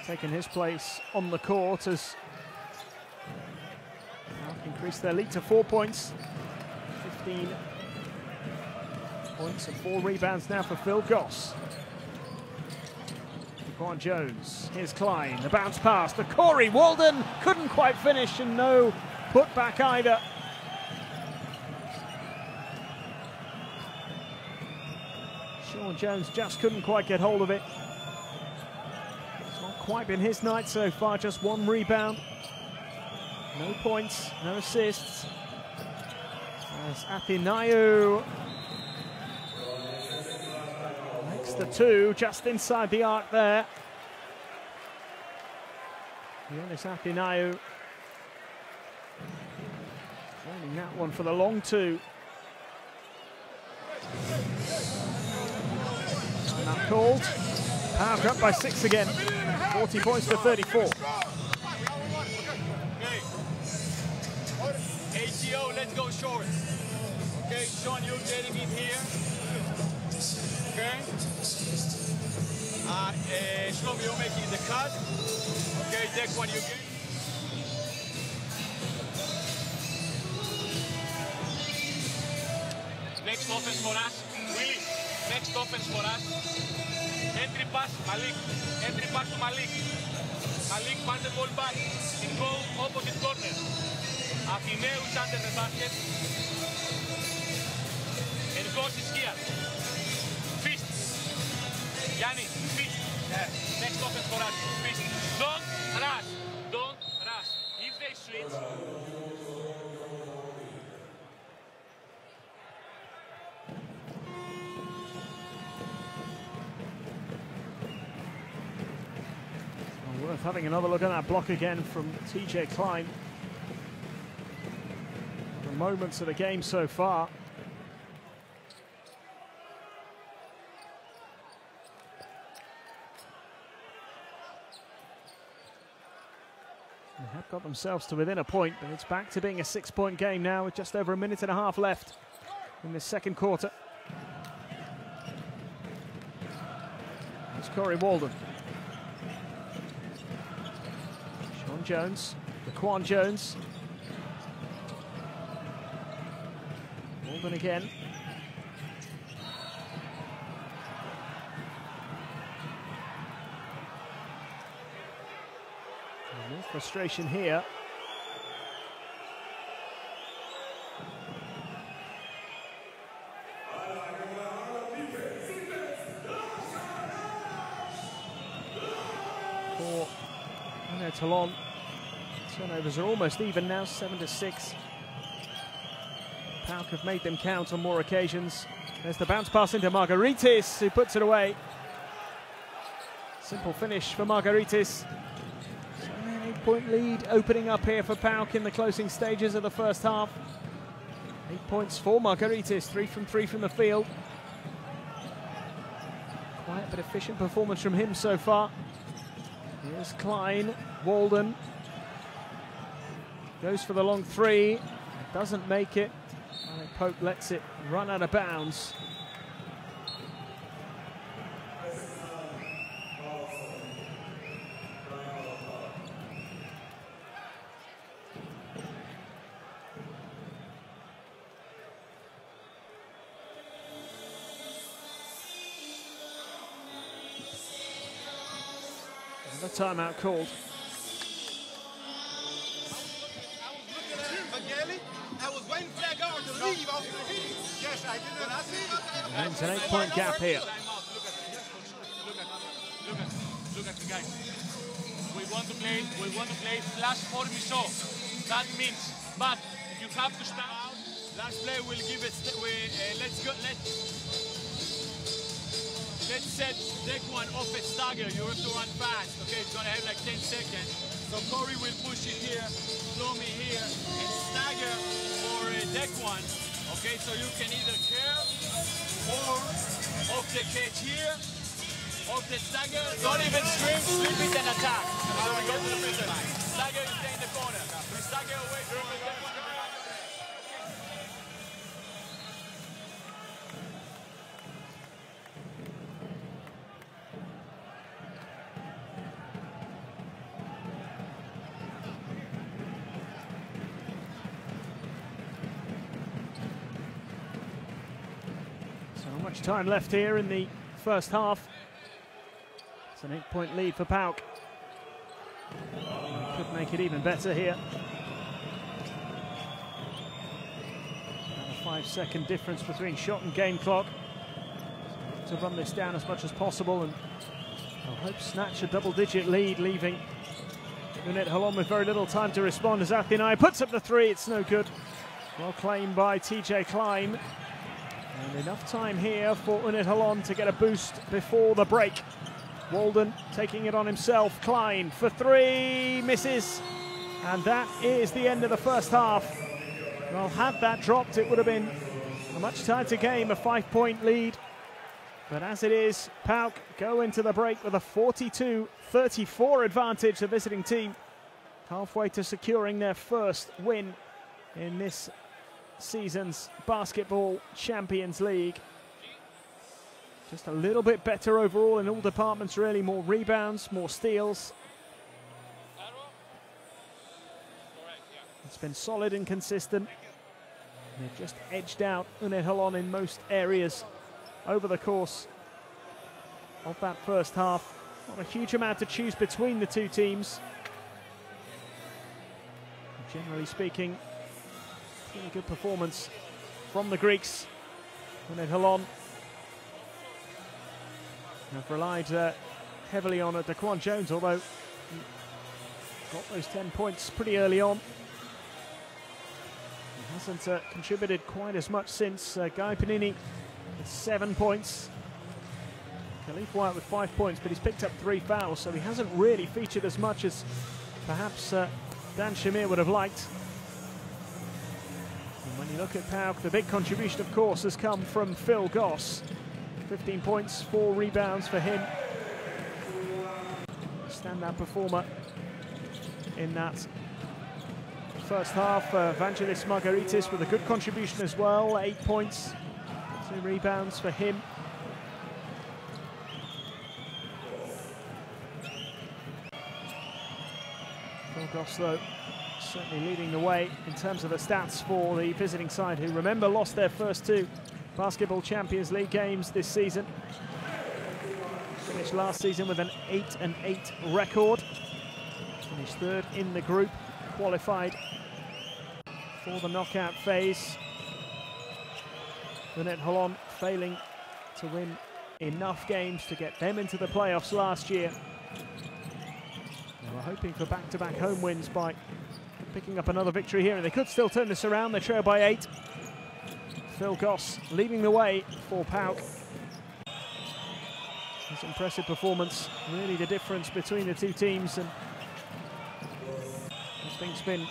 taken his place on the court as increase their lead to 4 points. 15 points and 4 rebounds now for Phil Goss. DeQuan Jones, here's Klein, the bounce pass to Corey. Walden couldn't quite finish and no putback either. Sean Jones just couldn't quite get hold of it. It's not quite been his night so far, just 1 rebound. No points, no assists. As Athinaou makes the 2 just inside the arc there. Jonas Athinaou finding that one for the long 2. And that called. PAOK up by 6 again. 40 points to 34. ATO, let's go short. Okay, Sean, you're getting in here. Okay. Shlomi, you're making the cut. Okay, DeQuan, you get. Next offense for us. Willie, next offense for us. Entry pass, Malik. Entry pass to Malik. Malik, pass the ball back and go opposite corner. Athinaou is under the basket. And Goss is here. Fist. Yanni, fist. Next offense for us. Fist. Don't rush. Don't rush. If they switch. Well, worth having another look at that block again from TJ Klein. The moments of the game so far. They have got themselves to within a point, but it's back to being a 6-point game now with just over 1.5 minutes left in this second quarter. It's Corey Walden. Sean Jones, DeQuan Jones. Walden again. More frustration here. For UNET Holon. Turnovers are almost even now, 7-6. PAOK have made them count on more occasions. There's the bounce pass into Margaritis, who puts it away. Simple finish for Margaritis. 8-point lead opening up here for PAOK in the closing stages of the first half. 8 points for Margaritis, 3 from 3 from the field. Quiet but efficient performance from him so far. Here's Klein, Walden. Goes for the long 3, doesn't make it. PAOK lets it run out of bounds. And the timeout called. Really? I was waiting for that guard to leave off the heat. Yes, I did. I see. And it's an 8-point gap here. Look at the guys. We want to play flash for Miso. That means, but you have to stand out. Last play we'll give it. Let's set deck one off a stagger. You have to run fast. Okay, it's gonna have like 10 seconds. So Corey will push it here, slow me here, and stagger for deck one. Okay, so you can either curve or off the catch here, off the stagger. Don't even swing, flip it and attack. So we go to the finish line. Stagger, you stay in the corner. Stagger away from the deck one. Not much time left here in the first half. It's an 8-point lead for PAOK. Could make it even better here. And a 5-second difference between shot and game clock. To run this down as much as possible and I hope snatch a double-digit lead, leaving UNET Holon with very little time to respond as Athenai puts up the three. It's no good. Well claimed by TJ Klein. And enough time here for UNET Holon to get a boost before the break. Walden taking it on himself. Klein for three, misses. And that is the end of the first half. Well, had that dropped, it would have been a much tighter game, a 5-point lead. But as it is, PAOK go into the break with a 42-34 advantage, the visiting team. Halfway to securing their first win in this season's Basketball Champions League. Just a little bit better overall in all departments, really. More rebounds, more steals. It's been solid and consistent. They've just edged out UNET Holon in most areas over the course of that first half. Not a huge amount to choose between the two teams. Generally speaking, pretty good performance from the Greeks. UNET Holon have relied heavily on Daquan Jones, although he got those 10 points pretty early on. He hasn't contributed quite as much since. Guy Panini with 7 points. Khalif White with 5 points, but he's picked up 3 fouls, so he hasn't really featured as much as perhaps Dan Shamir would have liked. And when you look at PAOK, the big contribution, of course, has come from Phil Goss. 15 points, 4 rebounds for him. Standout performer in that first half. Vangelis Margaritis with a good contribution as well. 8 points, 2 rebounds for him. Phil Goss, though, certainly leading the way in terms of the stats for the visiting side, who, remember, lost their first 2 Basketball Champions League games this season. Finished last season with an 8-8 record. Finished third in the group, qualified for the knockout phase. UNET Holon failing to win enough games to get them into the playoffs last year. They were hoping for back-to-back home wins by picking up another victory here, and they could still turn this around. They trail by 8. Phil Goss leading the way for PAOK. His impressive performance, really the difference between the two teams, and I think it's been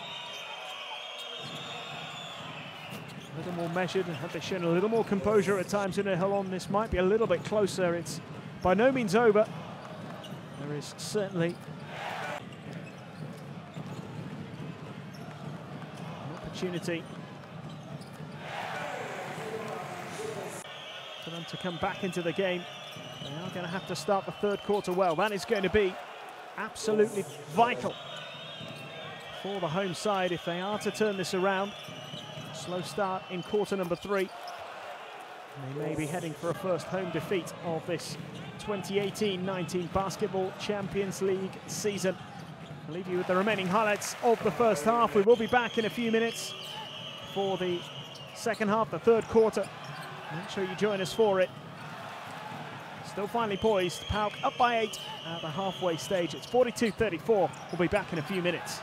a little more measured. Had they shown a little more composure at times in UNET Holon, this might be a little bit closer. It's by no means over. There is certainly an opportunity for them to come back into the game. They are going to have to start the third quarter well. That is going to be absolutely vital for the home side if they are to turn this around. Slow start in quarter number 3. They may be heading for a first home defeat of this 2018-19 Basketball Champions League season. I'll leave you with the remaining highlights of the first half. We will be back in a few minutes for the second half, the third quarter. Make sure you join us for it. Still finally poised. PAOK up by 8 at the halfway stage. It's 42-34. We'll be back in a few minutes.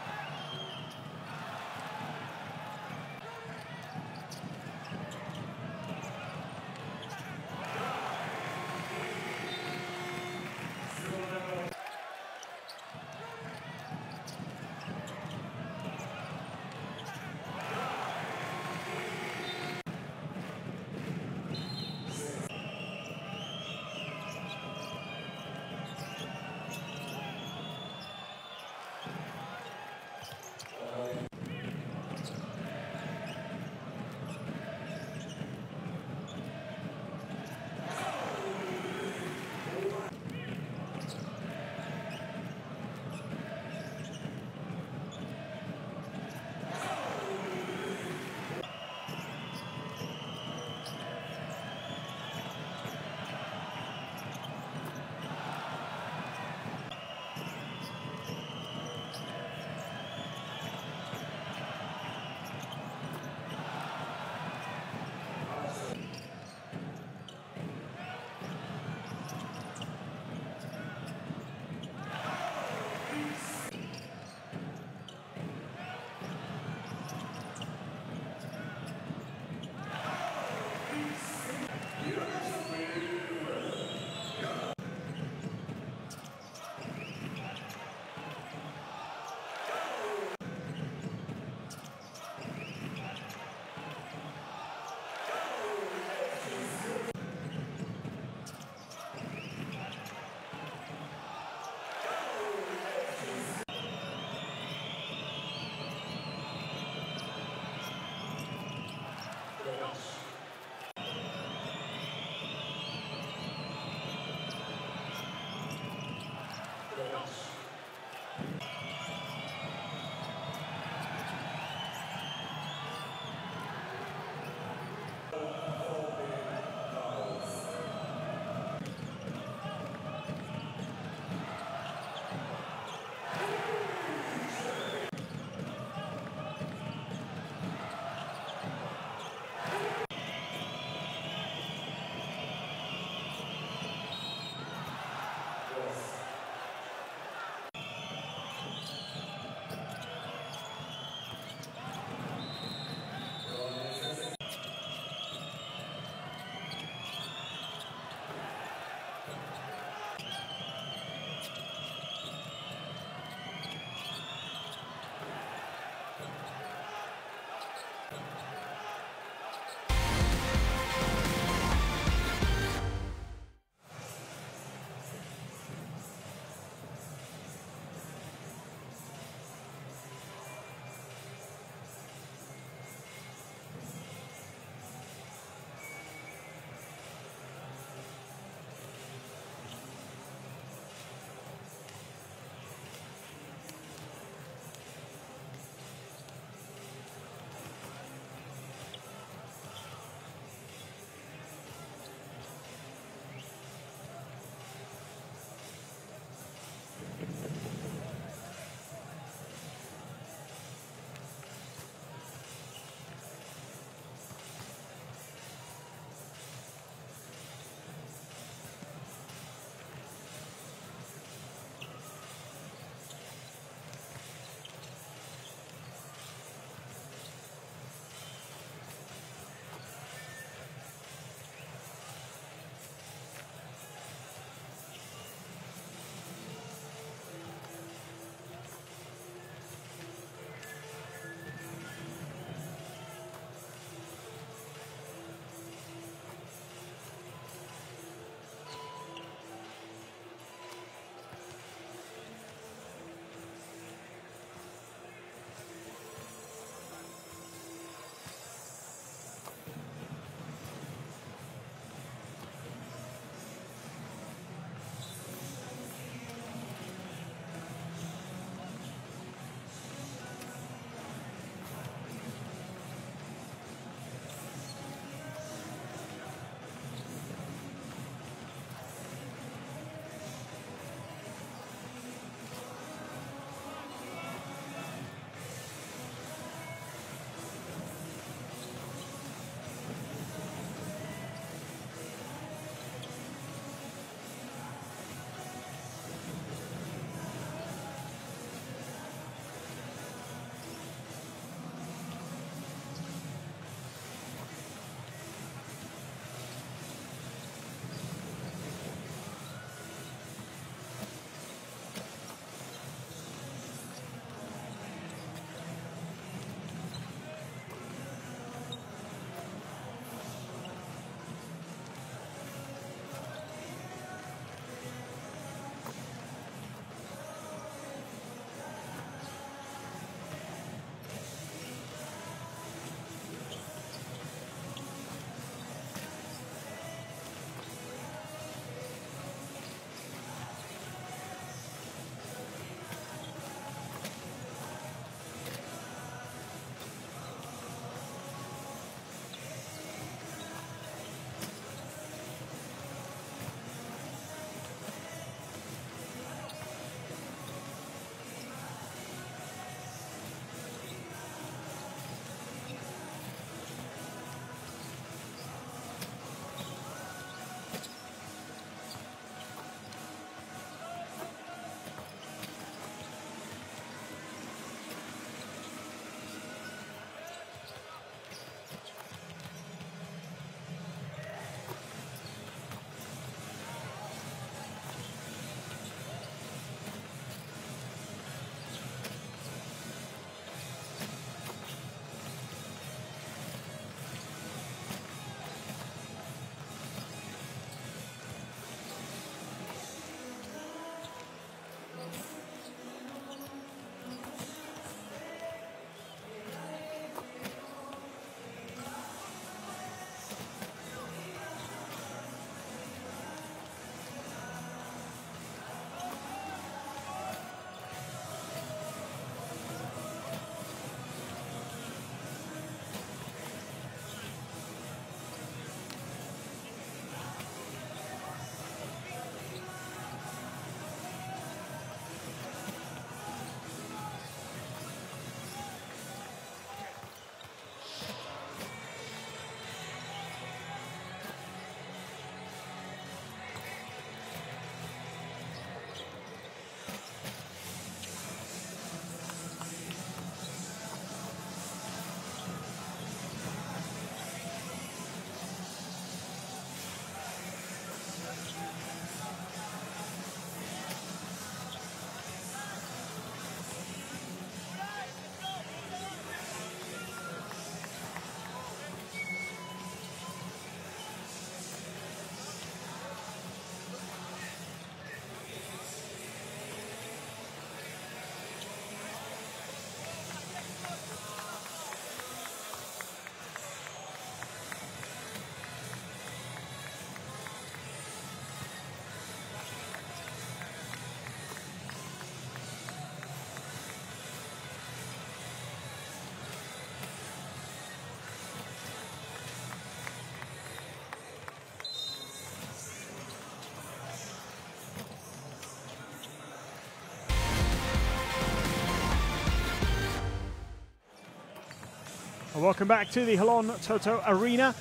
Welcome back to the Holon Toto Arena.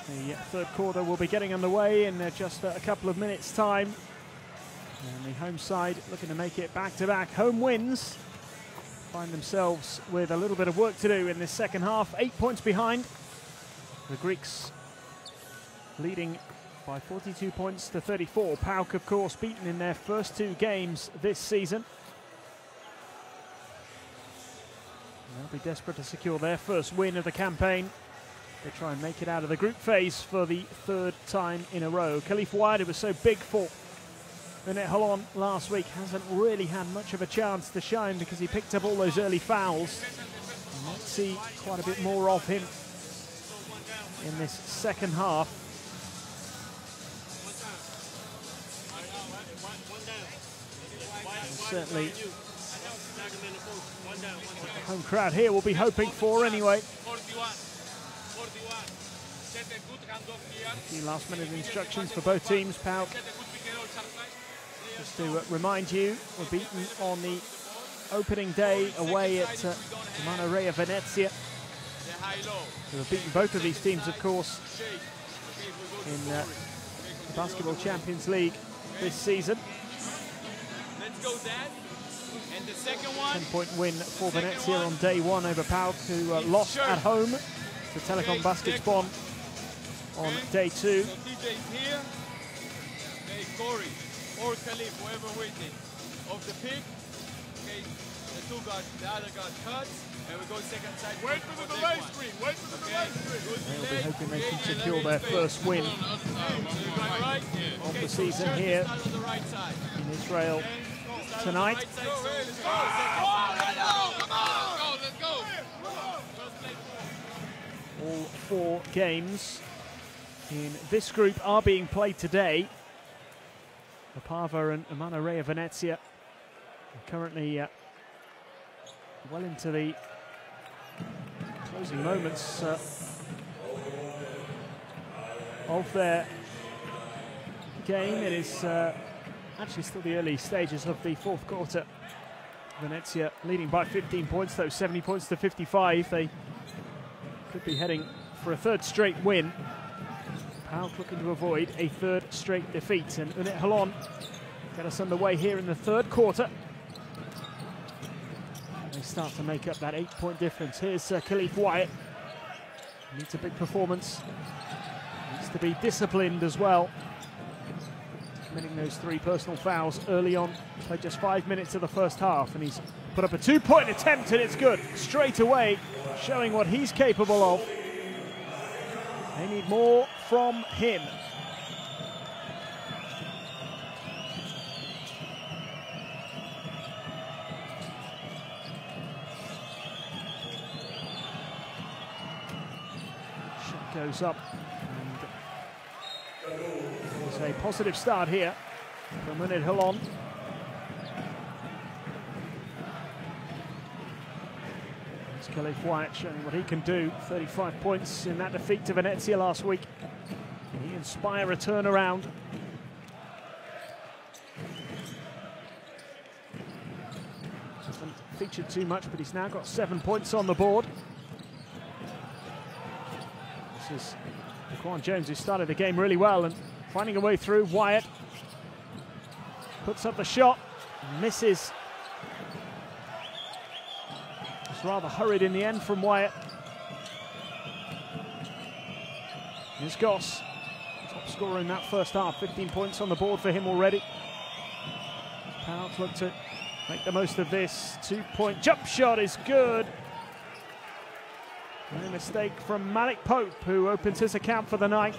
The third quarter will be getting underway in just a couple of minutes' time. And the home side looking to make it back-to-back home wins. Find themselves with a little bit of work to do in this second half. 8 points behind. The Greeks leading by 42 points to 34. PAOK, of course, beaten in their first 2 games this season. They'll be desperate to secure their first win of the campaign. They try and make it out of the group phase for the 3rd time in a row. Khalif Wyatt, who was so big for UNET Holon last week, hasn't really had much of a chance to shine because he picked up all those early fouls. You might see quite a bit more of him in this second half. And certainly the home crowd here will be hoping for anyway. A few last-minute instructions for both teams. PAOK, just to remind you, were beaten on the opening day away at Manarea Venezia. They were beaten both of these teams, of course, in the Basketball Champions League this season. Let's go, Dad. And the second one. 10-point win for Venezia on day 1 over PAOK, who lost at home to Telecom Basketball on day 2. So TJ's here. Okay, Corey or Khalif, whoever waiting, of the pick. Okay, the other guard cuts, and we go second side. Wait for the delay screen. Wait for the delay screen. They'll be hoping they can secure their first win of the season here in Israel tonight. All 4 games in this group are being played today. Opava and Manarea Venezia are currently well into the closing moments of their game. It is actually still the early stages of the 4th quarter. Venezia leading by 15 points, though, 70 points to 55. They could be heading for a 3rd straight win. PAOK looking to avoid a 3rd straight defeat, and UNET Holon get us underway here in the 3rd quarter. They start to make up that 8-point difference. Here's Khalif Wyatt. Needs a big performance. Needs to be disciplined as well. Committing those 3 personal fouls early on. Played just 5 minutes of the first half, and he's put up a 2-point attempt, and it's good. Straight away, showing what he's capable of. They need more from him. Shot goes up, and there's a positive start here from UNET Holon. Khalif Wyatt showing what he can do. 35 points in that defeat to Venezia last week. Can he inspire a turnaround? Hasn't featured too much, but he's now got 7 points on the board. This is Daquan Jones, who started the game really well and finding a way through. Wyatt puts up the shot, misses. Rather hurried in the end from Wyatt. Here's Goss, top scorer in that first half. 15 points on the board for him already. PAOK look to make the most of this. 2-point jump shot is good. And a mistake from Malik Pope, who opens his account for the night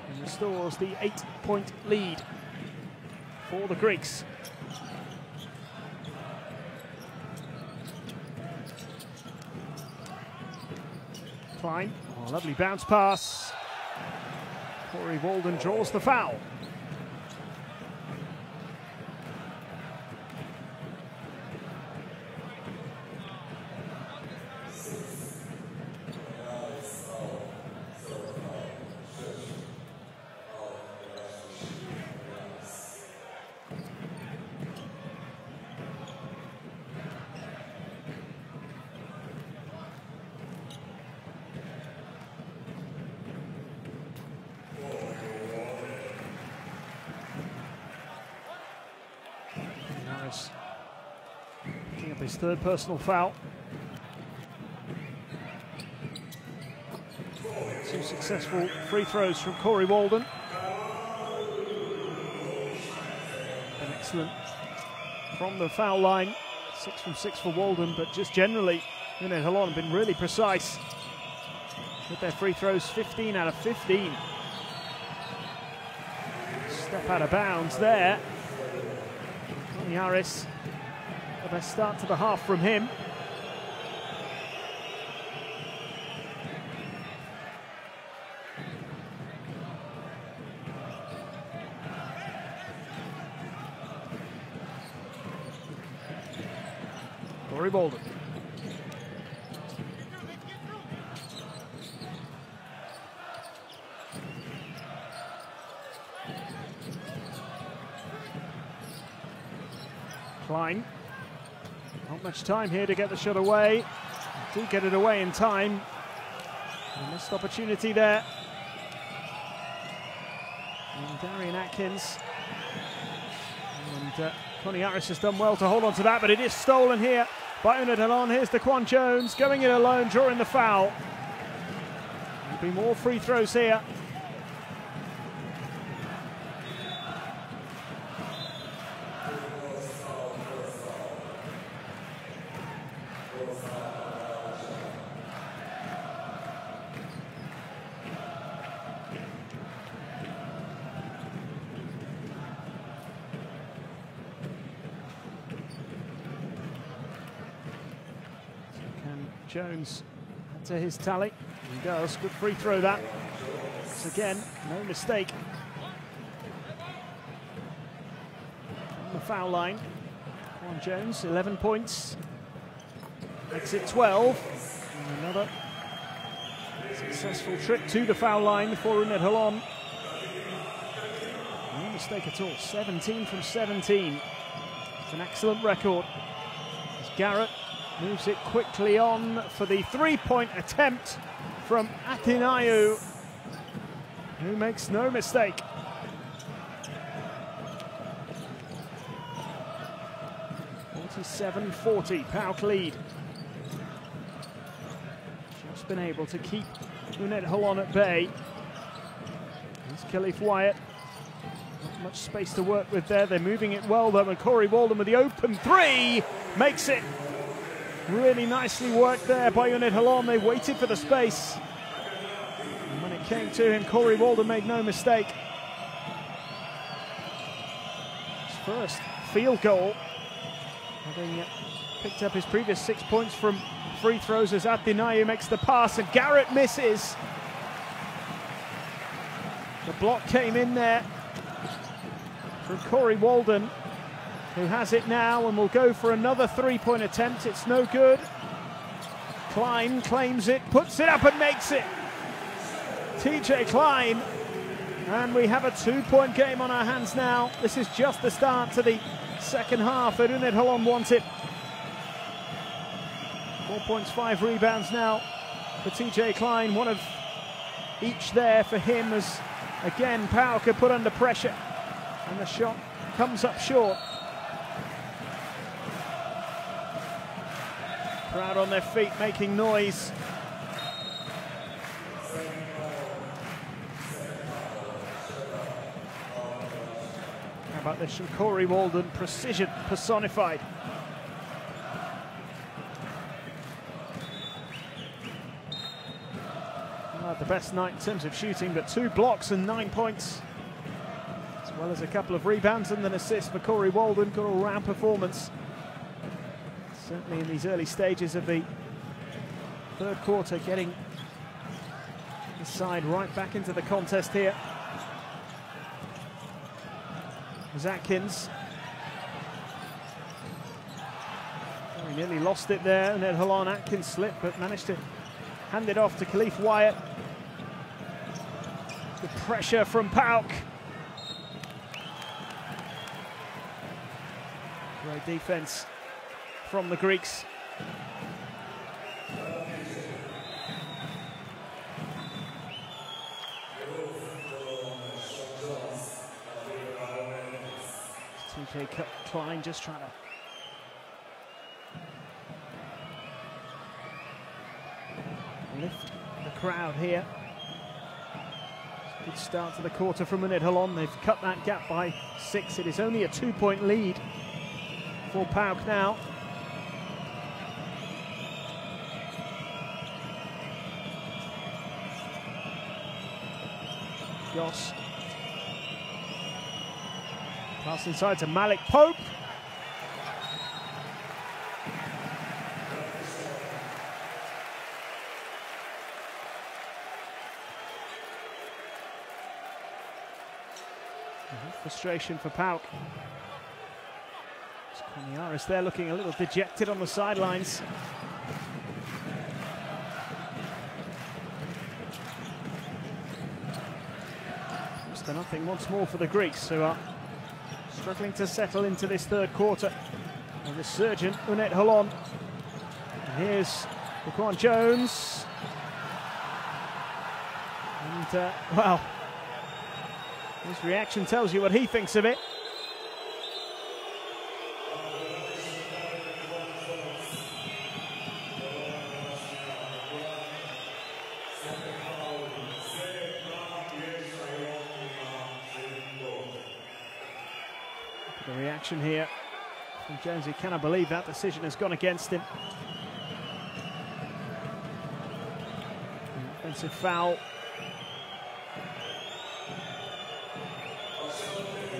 and restores the 8-point lead for the Greeks. Klein, oh, lovely bounce pass. Corey Walden draws the foul. up his third personal foul. 2 successful free throws from Corey Walden. Been excellent from the foul line. 6 from 6 for Walden, but just generally, UNET Holon have been really precise with their free throws. 15 out of 15. Step out of bounds there. Harris, the best start to the half from him. Corey Walden. Klein. Not much time here to get the shot away. Do get it away in time. A missed opportunity there. And Darian Atkins. And Connie Harris has done well to hold on to that, but it is stolen here by UNET Holon. Here's Daquan Jones going in alone, drawing the foul. There'll be more free throws here. Jones add to his tally. He does. Good free throw that. Once again, no mistake. On the foul line. Daquan Jones, 11 points. Makes it 12. And another successful trip to the foul line for UNET Holon. No mistake at all. 17 from 17. It's an excellent record. As Garrett moves it quickly on for the three-point attempt from Atinayu, who makes no mistake. (47-40), PAOK lead. Just been able to keep UNET Holon at bay. There's Khalif Wyatt. Not much space to work with there. They're moving it well though, and Corey Walden with the open three makes it. Really nicely worked there by UNET Holon. They waited for the space. And when it came to him, Corey Walden made no mistake. His first field goal, having picked up his previous 6 points from free throws, as Atinayu makes the pass and Garrett misses. The block came in there from Corey Walden, who has it now and will go for another three-point attempt. It's no good. Klein claims it, puts it up and makes it. TJ Klein. And we have a two-point game on our hands now. This is just the start to the second half that UNET Holon wanted. 4 points, 5 rebounds now for TJ Klein. One of each there for him, as again PAOK are put under pressure. And the shot comes up short. Crowd on their feet, making noise. How about this from Corey Walden? Precision personified. Not the best night in terms of shooting, but 2 blocks and 9 points, as well as a couple of rebounds and an assist for Corey Walden. Good all-round performance. Certainly in these early stages of the third quarter, getting his side right back into the contest here. There's Atkins. Oh, he nearly lost it there, and then Holon. Atkins slipped, but managed to hand it off to Khalif Wyatt. The pressure from PAOK. Great defense from the Greeks. TJ Klein just trying to lift the crowd here. Good start to the quarter from UNET Holon. They've cut that gap by 6. It is only a 2-point lead for PAOK now. Goss. Pass inside to Malik Pope. Frustration for PAOK. Corniaris there looking a little dejected on the sidelines. Just to nothing once more for the Greeks, who are struggling to settle into this third quarter. A resurgent UNET Holon. And here's Daquan Jones. And, well, his reaction tells you what he thinks of it. The reaction here from Jones, he cannot believe that decision has gone against him. Offensive foul.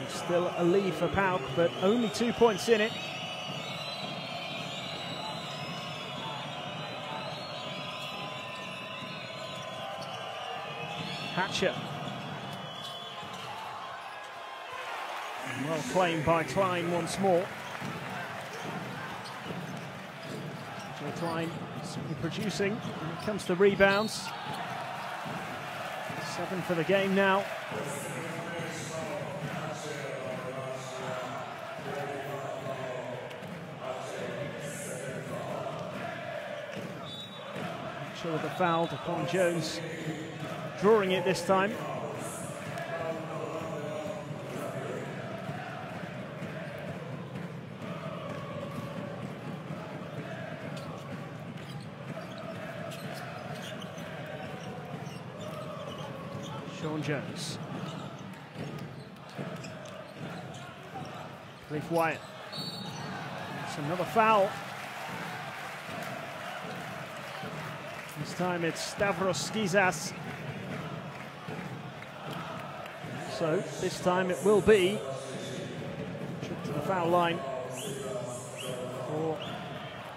Still a lead for PAOK, but only 2 points in it. Hatcher. Well claimed by Klein once more. Jay Klein certainly producing when it comes to rebounds. 7 for the game now. Sure with the foul, Daquan Jones drawing it this time. Sean Jones. Cliff Wyatt. It's another foul. This time it's Stavros Skizas. So this time it will be trip to the foul line for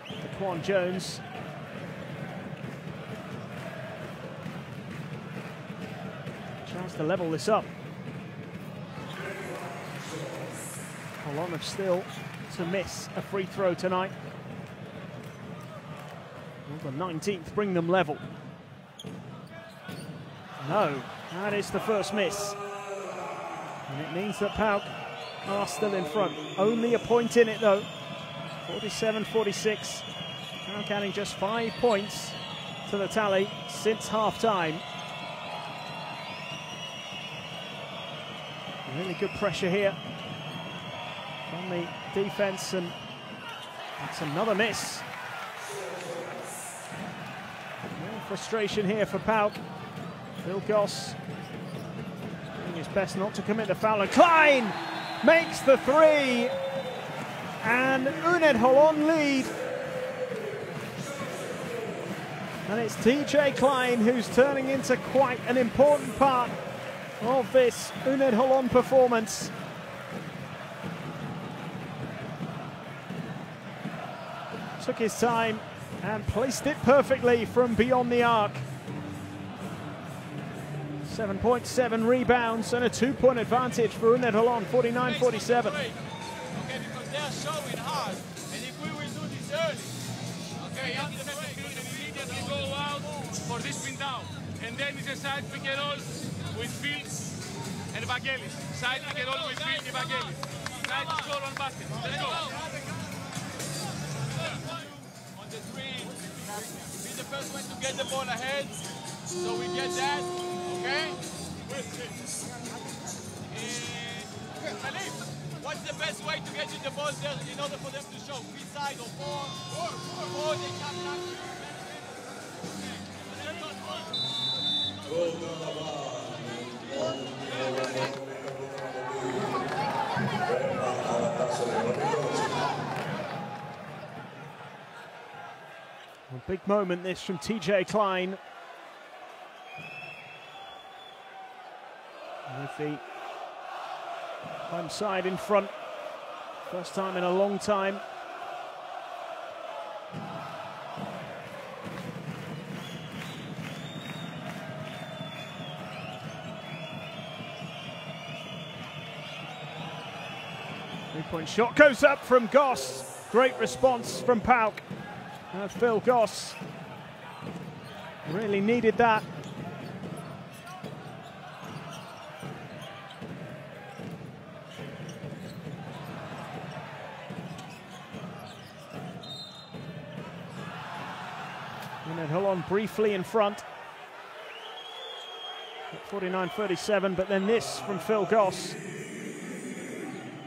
Daquan Jones. Chance to level this up. Holon have still to miss a free throw tonight. Will the 19th bring them level? No, that is the first miss. And it means that PAOK are still in front. Only a point in it though. 47-46. PAOK adding just 5 points to the tally since half-time. Really good pressure here from the defense, and it's another miss. Real frustration here for PAOK. Phil Goss doing his best not to commit the foul, and Klein makes the three, and UNET Holon lead. And it's TJ Klein who's turning into quite an important part of this UNET Holon performance. Took his time and placed it perfectly from beyond the arc. 7.7 rebounds and a 2-point advantage for UNET Holon, 49-47. Okay, because they are showing hard, and if we will do this early, okay, after the second period, we immediately go out for this pin down, and then it's a side pick and roll with Fields and Vangelis. Side pick and roll with Fields and Vangelis. Try to score one basket. Let's go. On the three, be the first one to get the ball ahead, so we get that, okay? And Khalif, what's the best way to get you the ball there in order for them to show? Free side or four? Four, they come back. Big moment this from TJ Klein. With the home side in front. First time in a long time. Three-point shot goes up from Goss. Great response from PAOK. Phil Goss really needed that. UNET Holon briefly in front. 49-37, but then this from Phil Goss.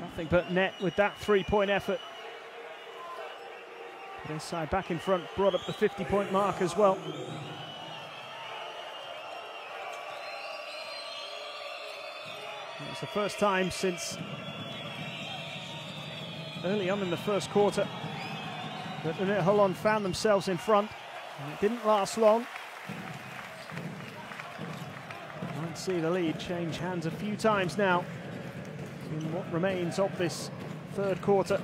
Nothing but net with that three-point effort. This side back in front, brought up the 50-point mark as well. It's the first time since early on in the first quarter that UNET Holon found themselves in front, and it didn't last long. You might see the lead change hands a few times now in what remains of this third quarter.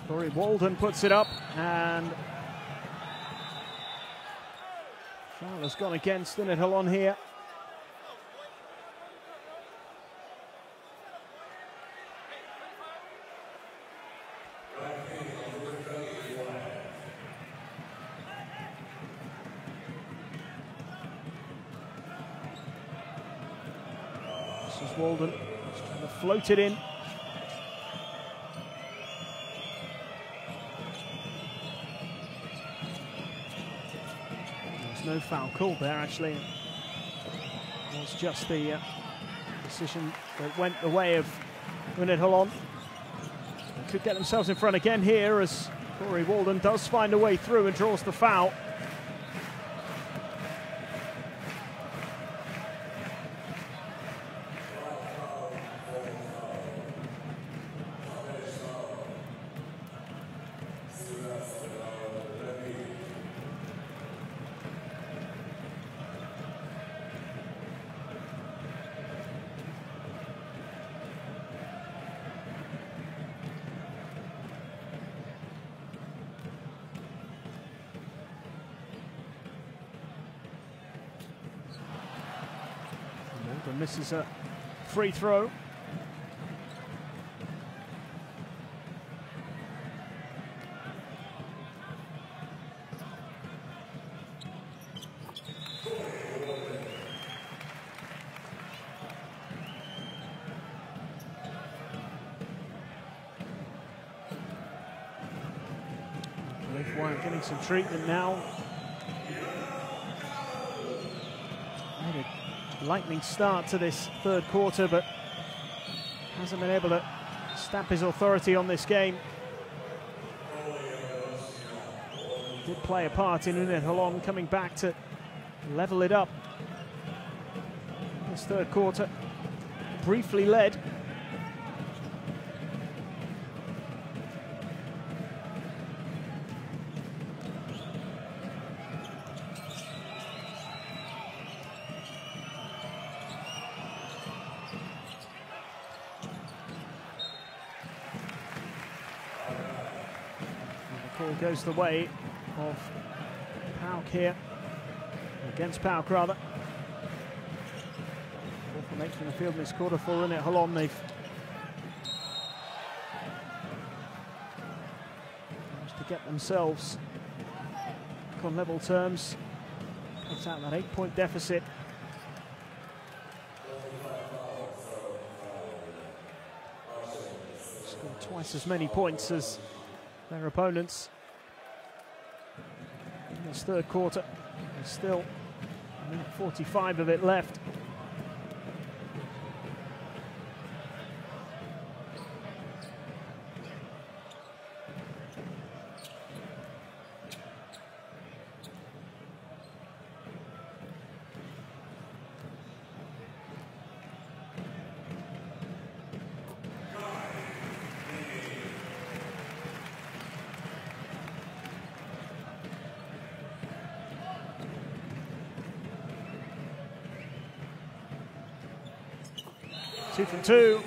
Corey Walden puts it up, and foul has gone against UNET Holon here. This is Walden just trying to float it in. No foul called there, actually. It was just the decision that went the way of UNET Holon. They could get themselves in front again here as Corey Walden does find a way through and draws the foul. Walden misses a free throw. Leafwire getting some treatment now. Made a lightning start to this third quarter, but hasn't been able to stamp his authority on this game. Did play a part in UNET Holon coming back to level it up. This third quarter, briefly led. Call goes the way of PAOK here, against PAOK rather. 4 from 8 from the field in this quarter for UNET Holon. They've managed to get themselves back on level terms, cuts out that 8-point deficit. Scored twice as many points as their opponents in this third quarter. There's still a minute 45 of it left. 2 from 2.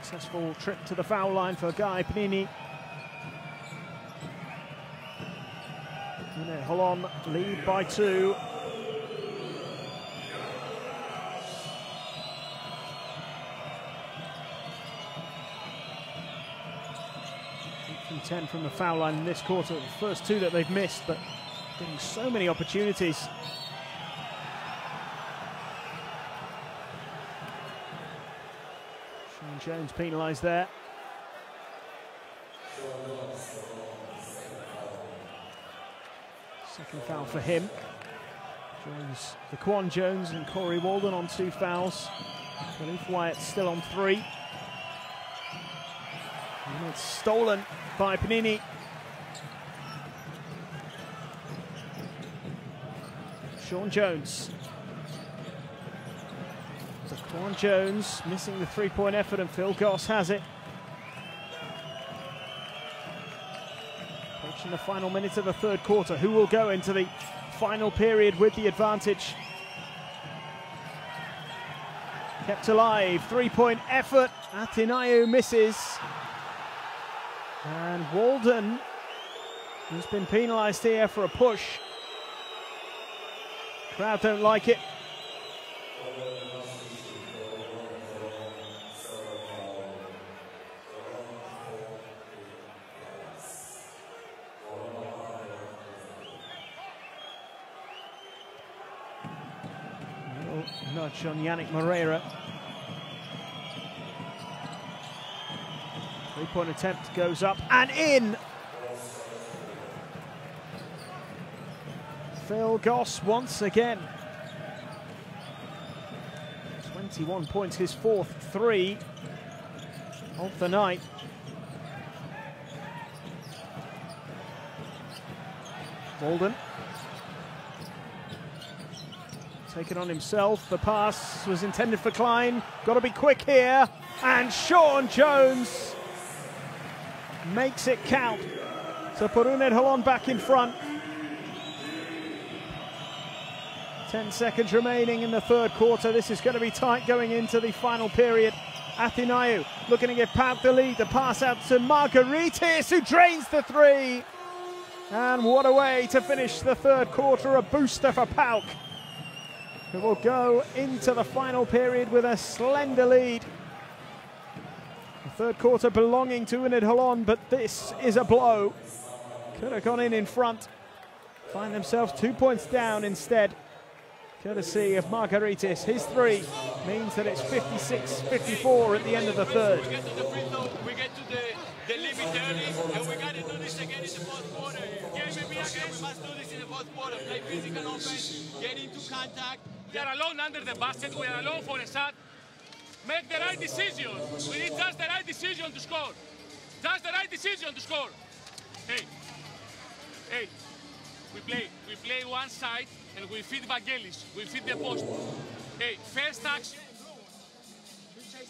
Successful trip to the foul line for Guy Panini. UNET Holon lead by 2. 8 from 10 from the foul line in this quarter. The first 2 that they've missed, but getting so many opportunities. Sean Jones penalised there. Second foul for him. Jones, Laquan Jones and Corey Walden on 2 fouls. Khalif Wyatt still on 3. And it's stolen by Panini. Sean Jones. Laquan Jones missing the 3-point effort, and Phil Goss has it. Approaching the final minute of the third quarter. Who will go into the final period with the advantage? Kept alive, 3-point effort. Atinayu misses. And Walden has been penalised here for a push. Crowd don't like it. Nudge on Yannick Moreira. 3-point attempt goes up and in. Phil Goss once again. 21 points, his 4th 3 of the night. Walden. Taken on himself. The pass was intended for Klein. Got to be quick here. And Sean Jones makes it count to put UNET Holon back in front. 10 seconds remaining in the third quarter. This is going to be tight going into the final period. Atinayu looking to give PAOK the lead. The pass out to Margaritis, who drains the 3. And what a way to finish the third quarter. A booster for PAOK, who will go into the final period with a slender lead. The third quarter belonging to UNET Holon, but this is a blow. Could have gone in front. Find themselves 2 points down instead. Courtesy of Margaritis. His 3 means that it's 56-54 at the end of the third. We get to the free throw, we get to the limit early, and we got to do this again in the fourth quarter. Yeah, maybe again, we must do this in the fourth quarter. Play physical offense, get into contact. We are alone under the basket, we are alone for a shot. Make the right decision. We need just the right decision to score. Just the right decision to score. Hey, we play one side and we feed Vangelis, we feed the post. Hey, first action.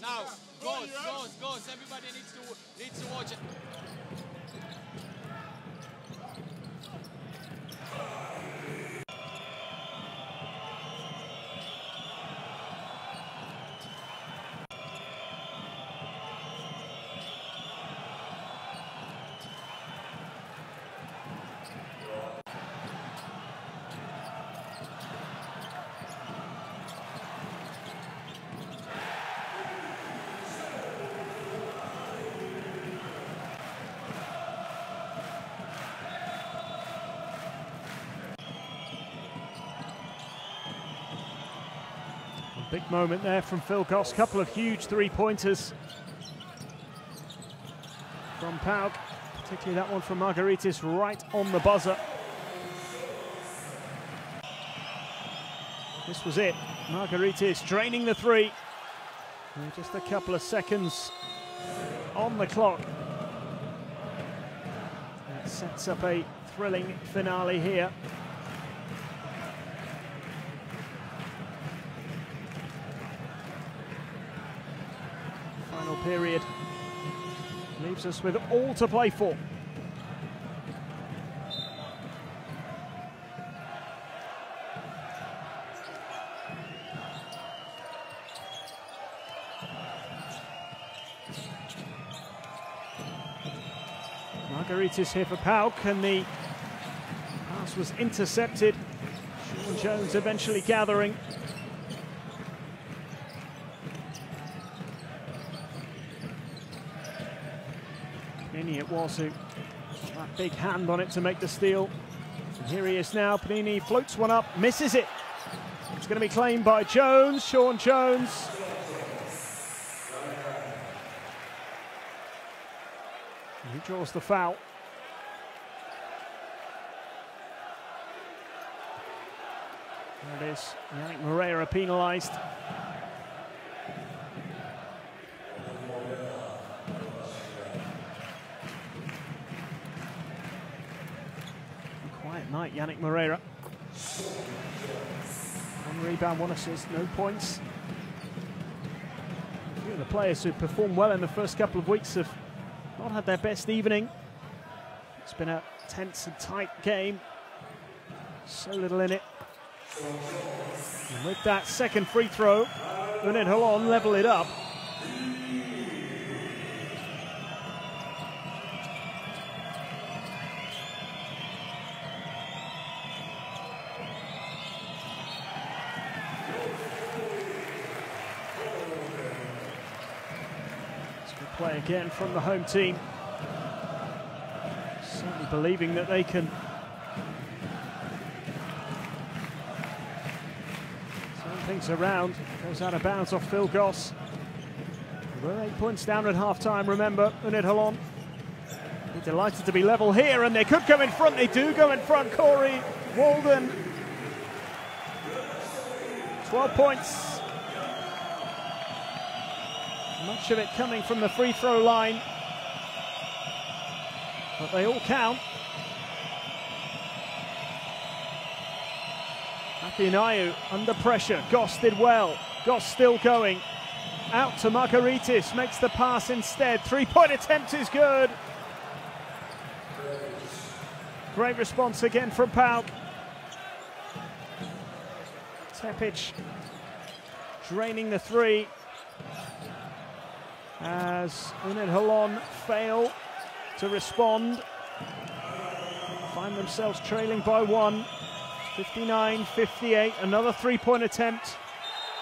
Now, goes. Everybody needs to watch it. Big moment there from Phil Goss. Couple of huge 3-pointers from PAOK, particularly that one from Margaritis right on the buzzer. This was it. Margaritis draining the 3. And just a couple of seconds on the clock. That sets up a thrilling finale here. Final period leaves us with all to play for. Margaritis here for PAOK, and the pass was intercepted. Sean Jones eventually gathering. Panini it was who got that big hand on it to make the steal. And here he is now. Panini floats one up, misses it. It's going to be claimed by Jones, Sean Jones. He draws the foul. There it is. Yannick Moreira penalised. Quiet night, Yannick Moreira. 1 rebound, 1 assist, no points. A few of the players who performed well in the first couple of weeks have not had their best evening. It's been a tense and tight game. So little in it. And with that second free throw, UNET Holon level it up. Play again from the home team. Certainly believing that they can turn things around. Goes out of bounds off Phil Goss. We're 8 points down at half-time, remember, UNET Holon. They're delighted to be level here, and they could go in front. They do go in front. Corey Walden. 12 points. Much of it coming from the free throw line, but they all count. Apinayu under pressure. Goss did well. Goss still going. Out to Margaritis, makes the pass instead. 3-point attempt is good. Great response again from PAOK. Tepic draining the three, as UNET Holon fail to respond. Find themselves trailing by 1. 59-58, another 3-point attempt.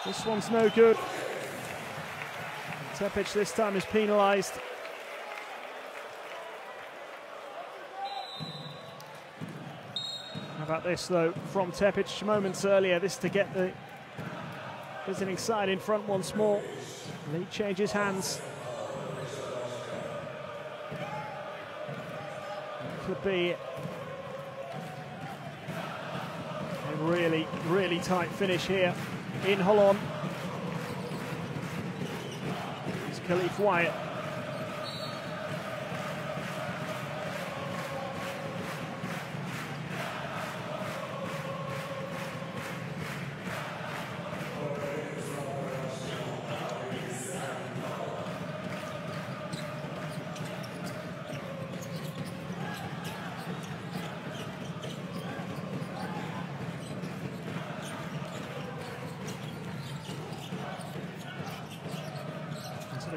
This one's no good. Tepic this time is penalised. How about this though from Tepic moments earlier, this to get the visiting side in front once more. Lead changes hands. It could be a really, really tight finish here in Holon. It's Khalif Wyatt.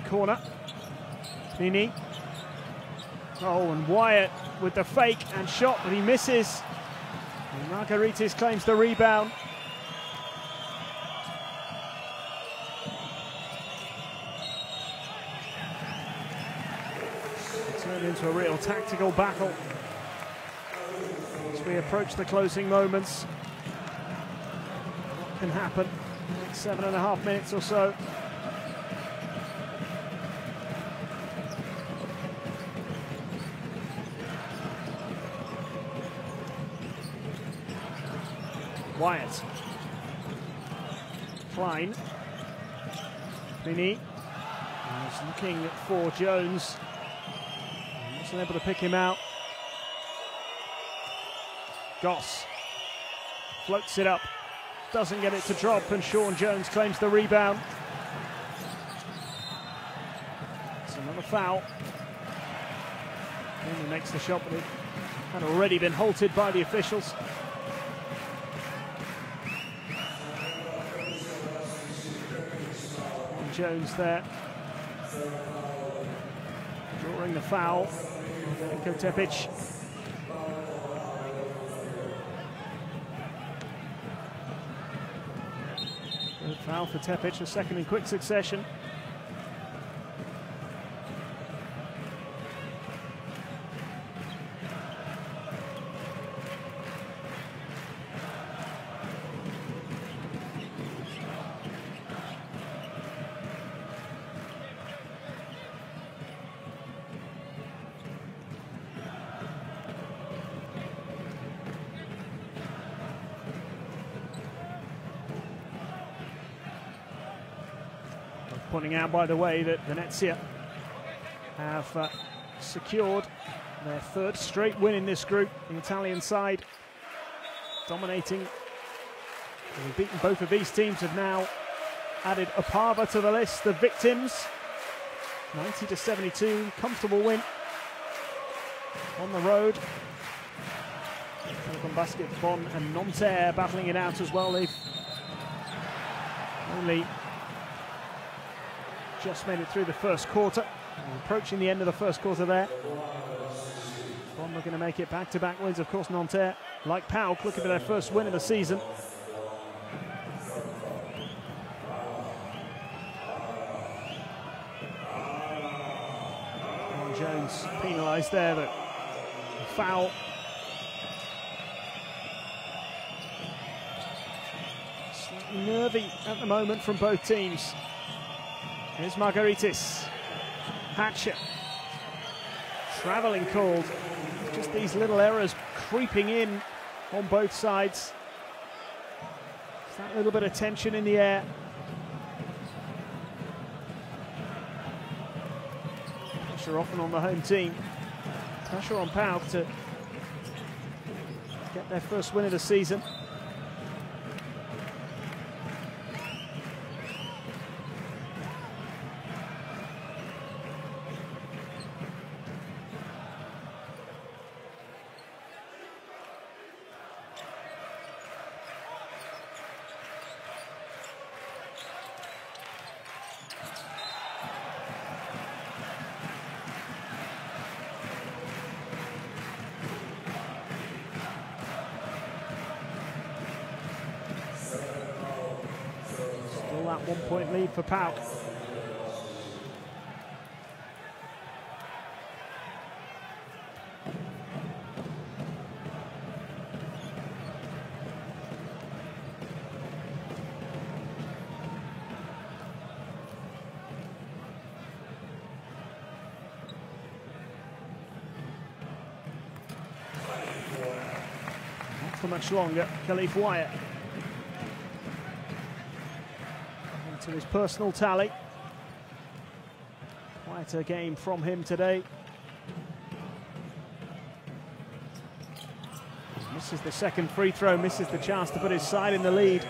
Corner. Nini. Oh, and Wyatt with the fake and shot, but he misses. And Margaritis claims the rebound. It turned into a real tactical battle as we approach the closing moments. What can happen? 7.5 minutes or so. Wyatt. Klein. Mini. He's looking for Jones. He wasn't able to pick him out. Goss. Floats it up. Doesn't get it to drop, and Sean Jones claims the rebound. It's another foul. And he makes the shot, but it had already been halted by the officials. Jones there, drawing the foul. Tepic. Good foul for Tepic, a second in quick succession. Pointing out, by the way, that Venezia have secured their third straight win in this group. The Italian side dominating. They've beaten both of these teams, have now added Opava to the list of victims. 90-72, comfortable win on the road. Telecom Basket, Bonn and Nanterre battling it out as well. They've only just made it through the first quarter. We're approaching the end of the first quarter there. Bonn are going to make it back-to-back wins. Of course, Nanterre, like PAOK, looking for their first win of the season. Jones penalised there, but foul. Slightly nervy at the moment from both teams. Here's Margaritis. Hatcher. Travelling called. Just these little errors creeping in on both sides. Just that little bit of tension in the air. Pressure often on the home team. Pressure on PAOK to get their first win of the season. That 1 point lead for PAOK. Not for much longer. Khalif Wyatt to his personal tally. Quite a game from him today. Misses the second free throw, misses the chance to put his side in the lead. 8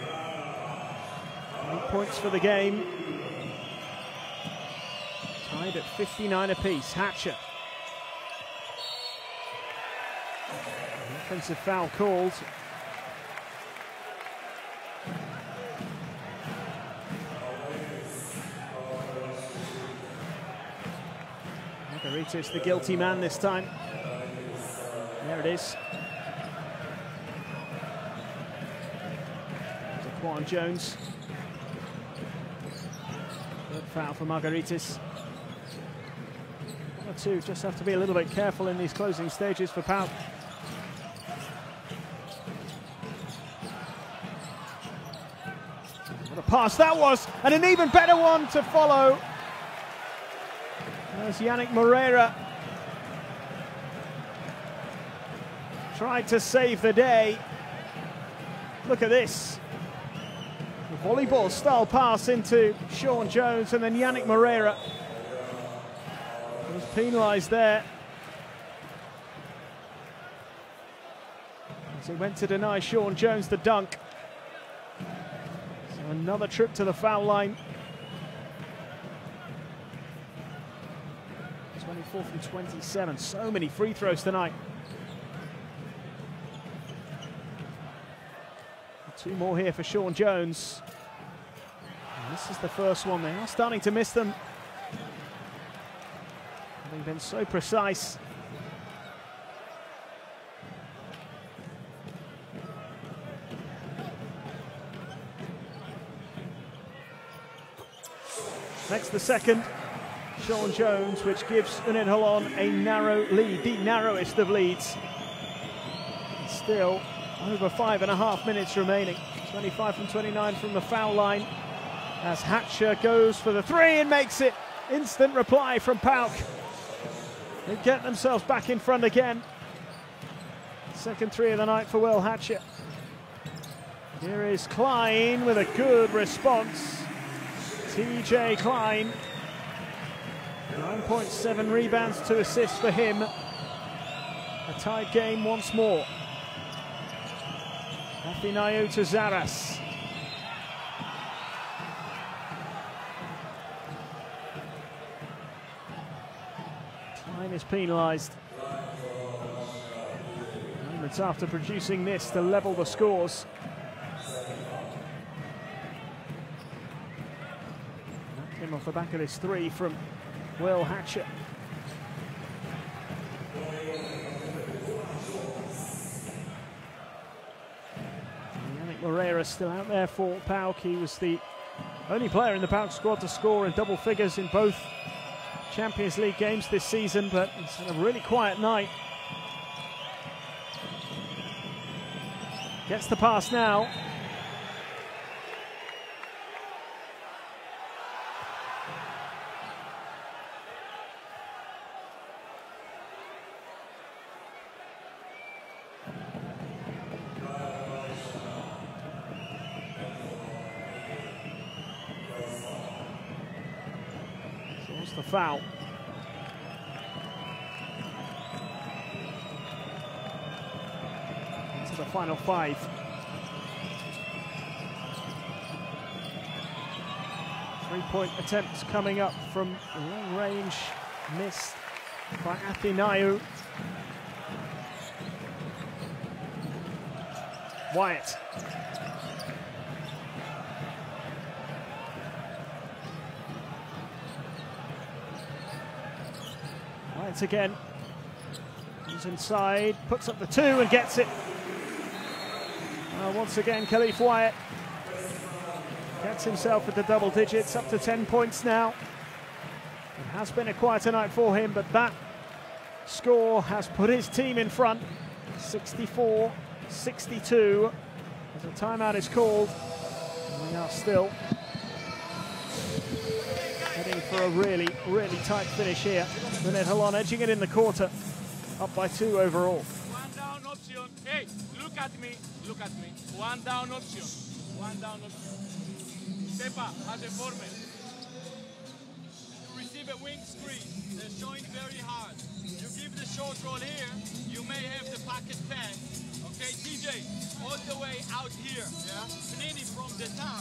points for the game. Tied at 59 apiece. Hatcher. Offensive foul called. Margaritis, the guilty man this time. There it is. Quan Jones. Third foul for Margaritis. 1 or 2 just have to be a little bit careful in these closing stages for PAOK. What a pass that was, and an even better one to follow. As Yannick Moreira tried to save the day. Look at this. The volleyball style pass into Sean Jones, and then Yannick Moreira was penalised there as he went to deny Sean Jones the dunk. So another trip to the foul line. 24 from 27. So many free throws tonight. 2 more here for Sean Jones. And this is the first one. They are starting to miss them. They've been so precise Makes the second. Sean Jones, which gives UNET Holon a narrow lead, the narrowest of leads. Still over 5.5 minutes remaining. 25 from 29 from the foul line. As Hatcher goes for the three and makes it. Instant reply from PAOK. They get themselves back in front again. Second three of the night for Will Hatcher. Here is Klein with a good response. TJ Klein. 9.7 rebounds, 2 assists for him. A tied game once more. Athinaou to Zaras. Klein is penalised. Moments after producing this to level the scores. That came off the back of this three from Will Hatcher. Yannick Moreira still out there for PAOK. He was the only player in the PAOK squad to score in double figures in both Champions League games this season, but it's had a really quiet night. Gets the pass now. Draws the foul. Into the final 5. 3-point attempts coming up from long range, missed by Athinaou. Wyatt. Wyatt again. Comes inside, puts up the 2 and gets it. Once again, Khalif Wyatt gets himself with the double digits, up to 10 points now. It has been a quieter night for him, but that score has put his team in front. 64-62 as a timeout is called. And we are still heading for a really, really tight finish here. UNET Holon edging it in the quarter, up by 2 overall. One down option. Hey, look at me. Look at me. One down option. One down option. Sepa has a former. You receive a wing screen. They're showing very hard. You give the short roll here, you may have the pocket pass. Okay, TJ, all the way out here. Yeah. Panini from the top.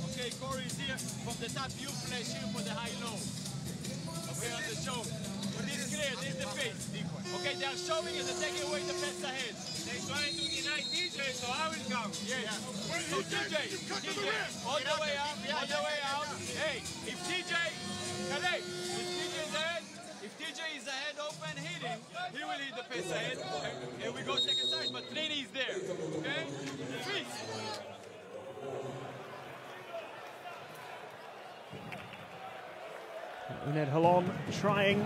Okay, Corey is here. From the top, you flash here for the high-low. Okay, on the show. When this is clear, this is the face. Okay, they are showing and they're taking away the pass ahead. They trying to deny TJ, so I will come. Yeah. So TJ, all the way out, all the way out. Hey, if TJ is ahead open hitting, he will hit the pass ahead, and we go second side, but Trini is there, okay? Freeze. UNET Holon trying to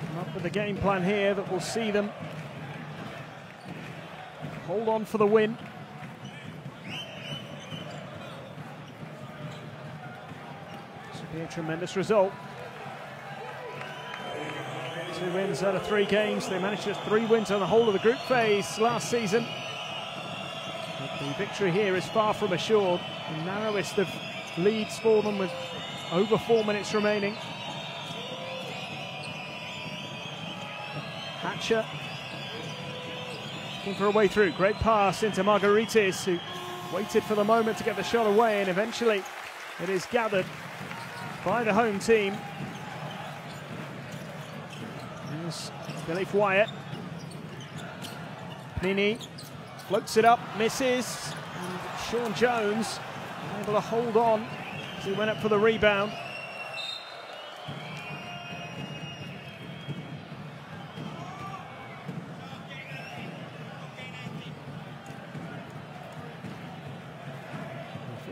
come up with a game plan here that will see them hold on for the win. This would be a tremendous result. 2 wins out of 3 games. They managed just 3 wins on the whole of the group phase last season. But the victory here is far from assured. The narrowest of leads for them with over 4 minutes remaining. Hatcher looking for a way through. Great pass into Margaritis, who waited for the moment to get the shot away, and eventually it is gathered by the home team. Here's Khalif Wyatt. Panini floats it up, misses. And Sean Jones able to hold on as he went up for the rebound.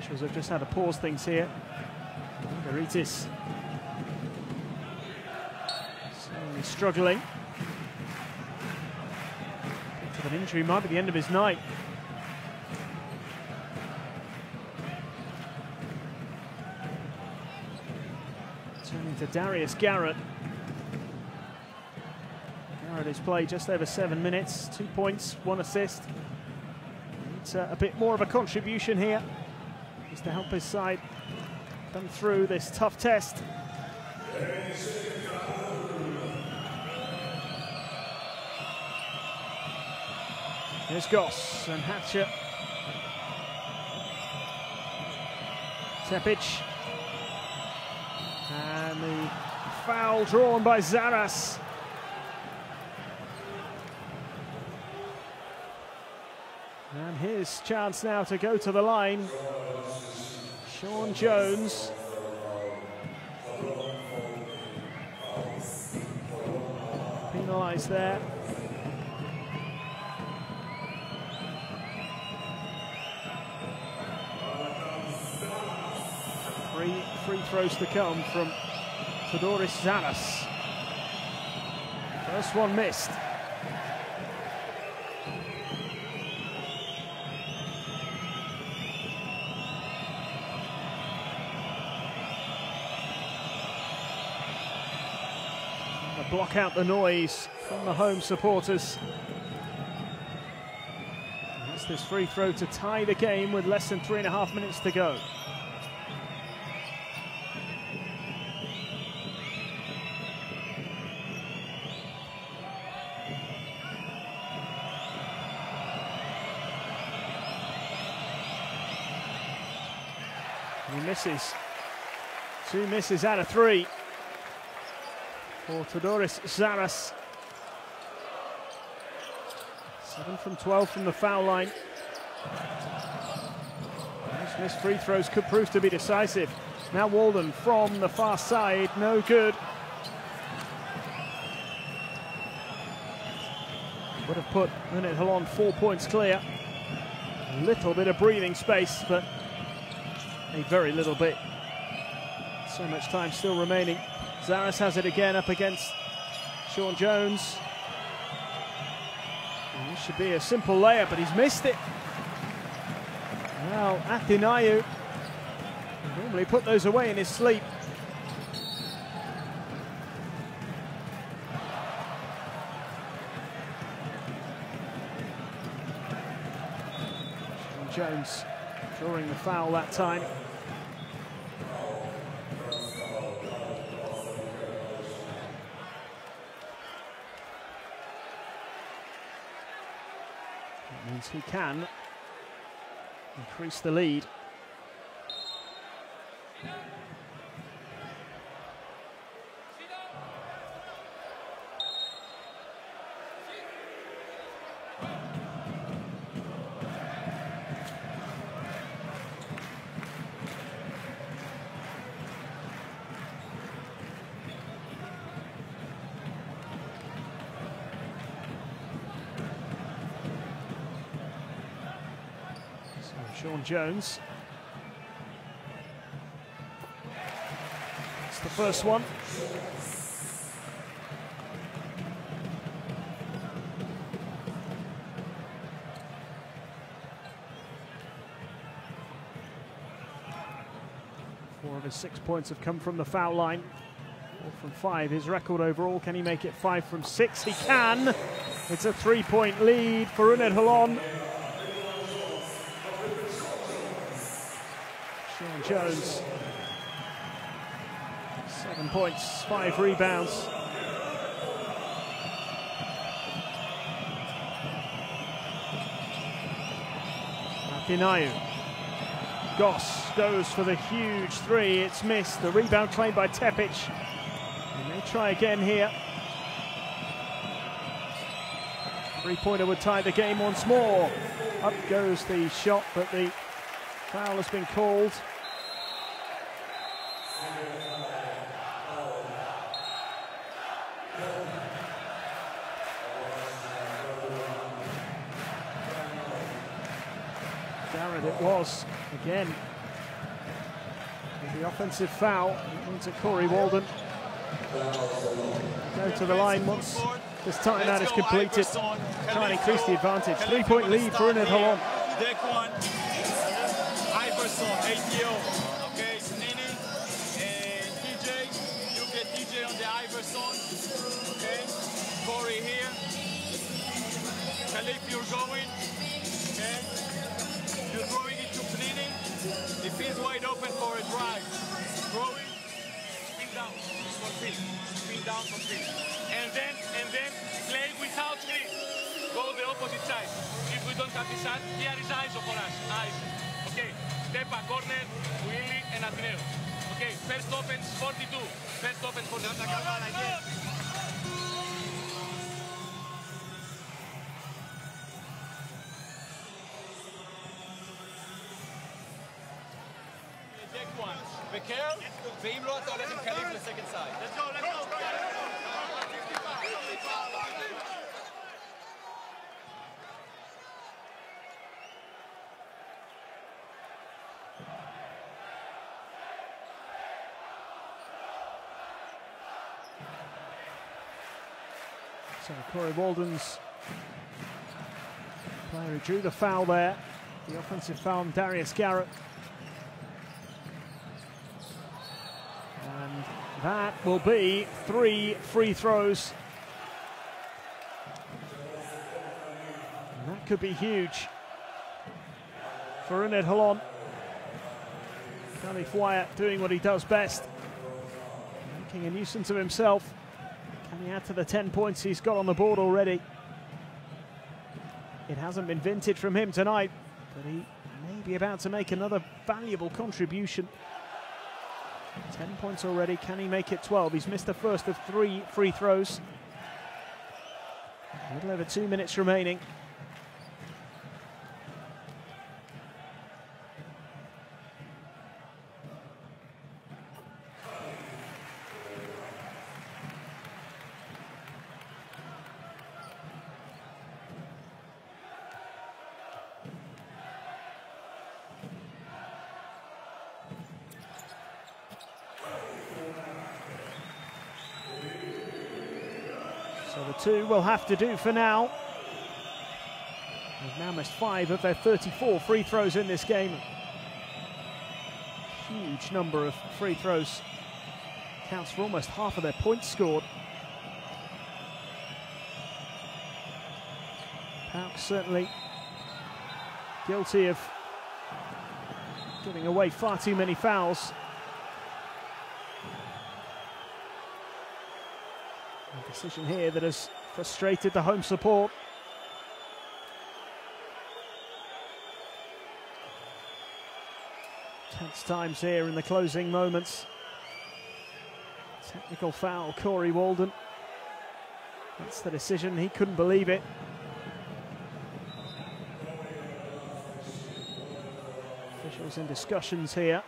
Officials have just had to pause things here. Garitis certainly struggling. Bit of an injury, might be the end of his night. Turning to Darius Garrett. Garrett has played just over 7 minutes, 2 points, 1 assist. Needs a bit more of a contribution here, just to help his side come through this tough test. Here's Goss and Hatcher. Tepic. And the foul drawn by Zaras. And his chance now to go to the line. Sean Jones. Penalised there. Free throws to come from Theodoris Zaras. First one missed. Block out the noise from the home supporters. And that's this free throw to tie the game with less than 3.5 minutes to go. He misses. 2 misses out of 3. For Theodoris Zaras. 7 from 12 from the foul line. Those missed free throws could prove to be decisive. Now Walden from the far side, no good. Would have put UNET Holon 4 points clear. A little bit of breathing space, but a very little bit. So much time still remaining. Zaras has it again up against Sean Jones. And this should be a simple layup, but he's missed it. Now Athinayu normally put those away in his sleep. Sean Jones drawing the foul that time. Means he can increase the lead. Sean Jones. It's the first one. Four of his 6 points have come from the foul line. 4 from 5, his record overall. Can he make it 5 from 6? He can. It's a 3-point lead for UNET Holon. Sean Jones, 7 points, 5 rebounds. Athinayu. Goss goes for the huge 3, it's missed. The rebound claimed by Tepic. And they try again here. 3-pointer would tie the game once more. Up goes the shot, but the foul has been called. Garrett it was again. The offensive foul into Corey Walden. Go to the line once this timeout is completed. Try and increase the advantage. 3-point lead for UNET Holon. Deck one, Iverson, ATO. Okay, Nini and TJ. You get TJ on the Iverson. Okay, Corey here. Khalif, you're going. Okay, you're throwing it to Nini. If he's wide open for a drive, throw it. Spin down for spin. Spin down for spin. And then play without screen. Go the opposite side. If we don't have this side, here is ISO for us. ISO. Okay. Step back, corner, Willy and Ateneo. Okay. First offense 42. First offense 42. Deck one. Bekel, ואם לא אתה הולך עם קליף לסקנד סייד. Let's go, let's go. So Corey Walden's player who drew the foul there. The offensive foul on Darius Garrett. And that will be 3 free throws. And that could be huge for UNET Holon. Khalif Wyatt doing what he does best, making a nuisance of himself. Can he add to the 10 points he's got on the board already? It hasn't been vintage from him tonight, but he may be about to make another valuable contribution. 10 points already. Can he make it 12? He's missed the first of 3 free throws. A little over 2 minutes remaining. So the 2 will have to do for now. They've now missed 5 of their 34 free throws in this game. Huge number of free throws. Counts for almost half of their points scored. PAOK certainly guilty of giving away far too many fouls. A decision here that has frustrated the home support. Tense times here in the closing moments. Technical foul, Corey Walden. That's the decision, he couldn't believe it. Officials in discussions here.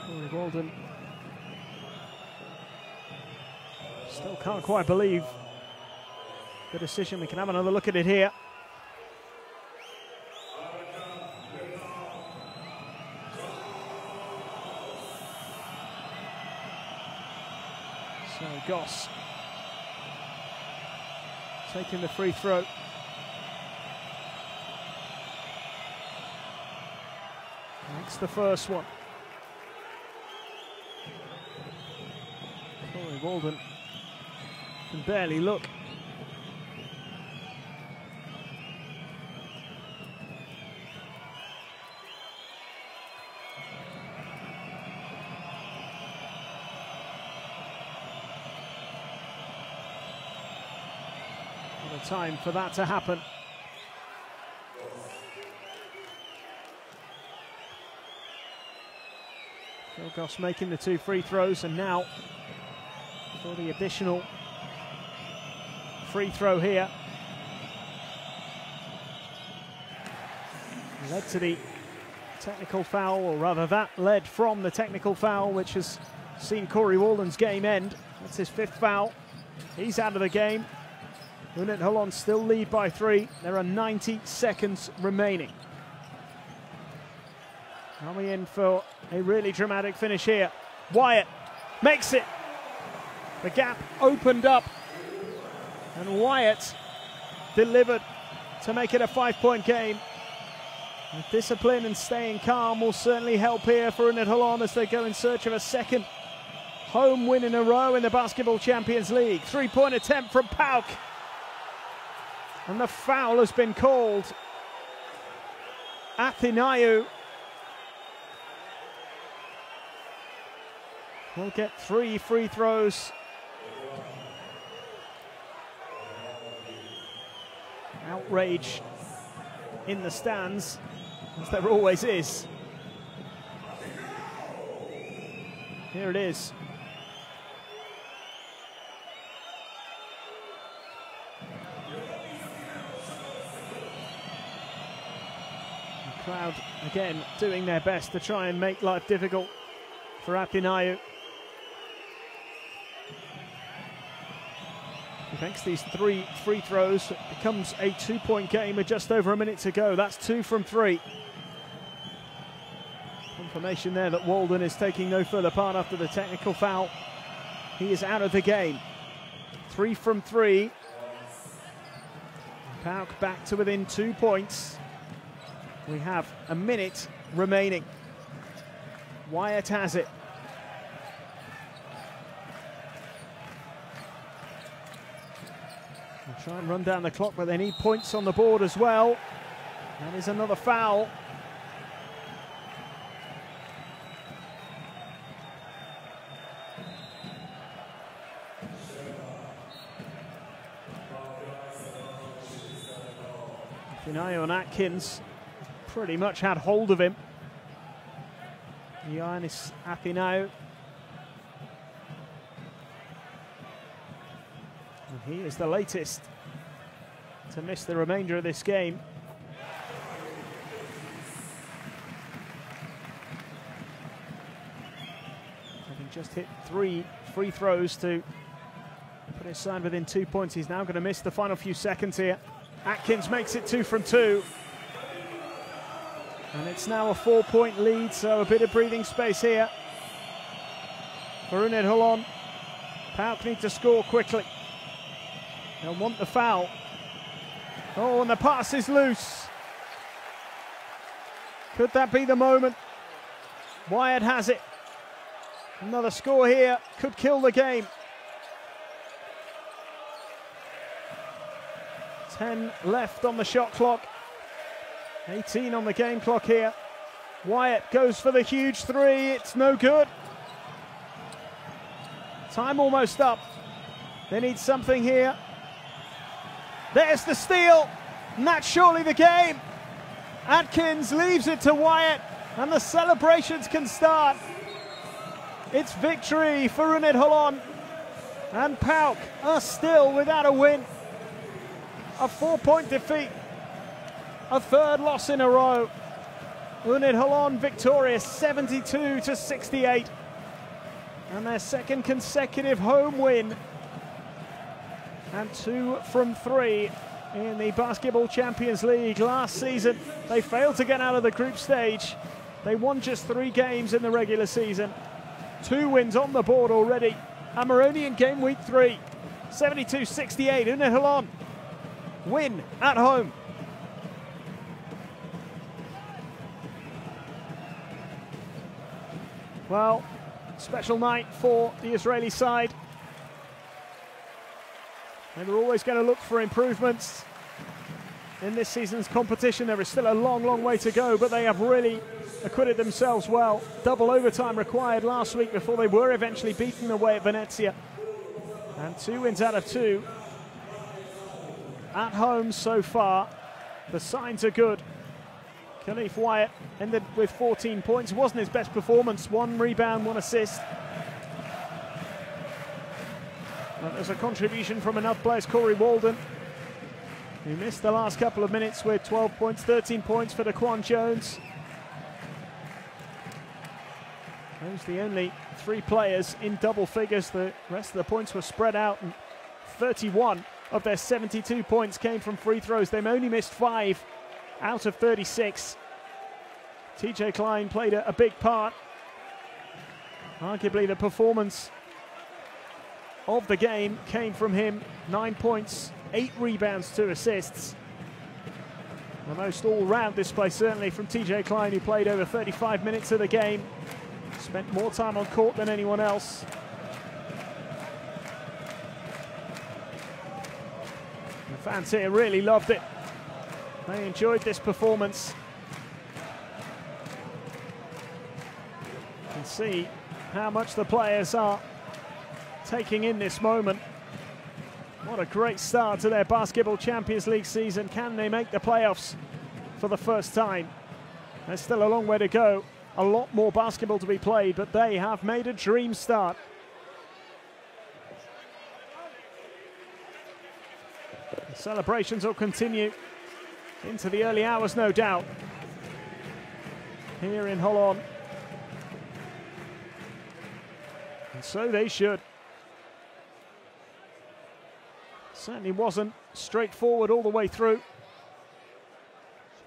Corey Walden still can't quite believe the decision. We can have another look at it here. So Goss taking the free throw. Makes the first one. Corey Walden can barely look. What a time for that to happen. Phil Goss making the 2 free throws, and now for the additional free throw here. Led to the technical foul, or rather that led from the technical foul, which has seen Corey Walden's game end. That's his 5th foul. He's out of the game. UNET Holon still lead by 3. There are 90 seconds remaining. Are we in for a really dramatic finish here? Wyatt makes it. The gap opened up, and Wyatt delivered to make it a 5-point game. And discipline and staying calm will certainly help here for UNET Holon as they go in search of a second home win in a row in the Basketball Champions League. 3-point attempt from PAOK. And the foul has been called. Athinaou will get 3 free throws. Outrage in the stands, as there always is. Here it is. The crowd again doing their best to try and make life difficult for Athinaou. If he makes these 3 free throws, it becomes a 2-point game with just over a minute to go. That's 2 from 3. Confirmation there that Walden is taking no further part after the technical foul. He is out of the game. 3 from 3. PAOK back to within 2 points. We have a minute remaining. Wyatt has it. They'll try and run down the clock, but they need points on the board as well. That is another foul. Athinaou and Atkins pretty much had hold of him. Giannis Athinaou. And he is the latest to miss the remainder of this game. Having just hit 3 free throws to put his side within 2 points, he's now going to miss the final few seconds here. Atkins makes it 2 from 2. And it's now a 4-point lead, so a bit of breathing space here for UNET Holon. PAOK need to score quickly. They'll want the foul. Oh, and the pass is loose. Could that be the moment? Wyatt has it. Another score here could kill the game. 10 left on the shot clock. 18 on the game clock here. Wyatt goes for the huge 3. It's no good. Time almost up. They need something here. There's the steal. And that's surely the game. Atkins leaves it to Wyatt. And the celebrations can start. It's victory for UNET Holon. And PAOK are still without a win. A 4-point defeat. A 3rd loss in a row. UNET Holon victorious 72-68. And their 2nd consecutive home win. And 2 from 3 in the Basketball Champions League. Last season, they failed to get out of the group stage. They won just 3 games in the regular season. 2 wins on the board already. And we're only in game week 3. 72-68, UNET Holon win at home. Well, special night for the Israeli side. They were always going to look for improvements in this season's competition. There is still a long, long way to go, but they have really acquitted themselves well. Double overtime required last week before they were eventually beaten away at Venezia. And 2 wins out of 2 at home so far. The signs are good. Khalif Wyatt ended with 14 points. It wasn't his best performance. 1 rebound, 1 assist. But there's a contribution from another player, Corey Walden, who missed the last couple of minutes with 12 points, 13 points for Daquan Jones. Those are the only 3 players in double figures. The rest of the points were spread out, and 31 of their 72 points came from free throws. They've only missed 5 out of 36. TJ Klein played a big part. Arguably the performance of the game came from him. 9 points, 8 rebounds, 2 assists. The most all-round display certainly from TJ Klein, who played over 35 minutes of the game. Spent more time on court than anyone else. The fans here really loved it. They enjoyed this performance. You can see how much the players are taking in this moment. What a great start to their Basketball Champions League season. Can they make the playoffs for the first time? There's still a long way to go. A lot more basketball to be played, but they have made a dream start. The celebrations will continue into the early hours, no doubt, here in Holon. And so they should. Certainly wasn't straightforward all the way through.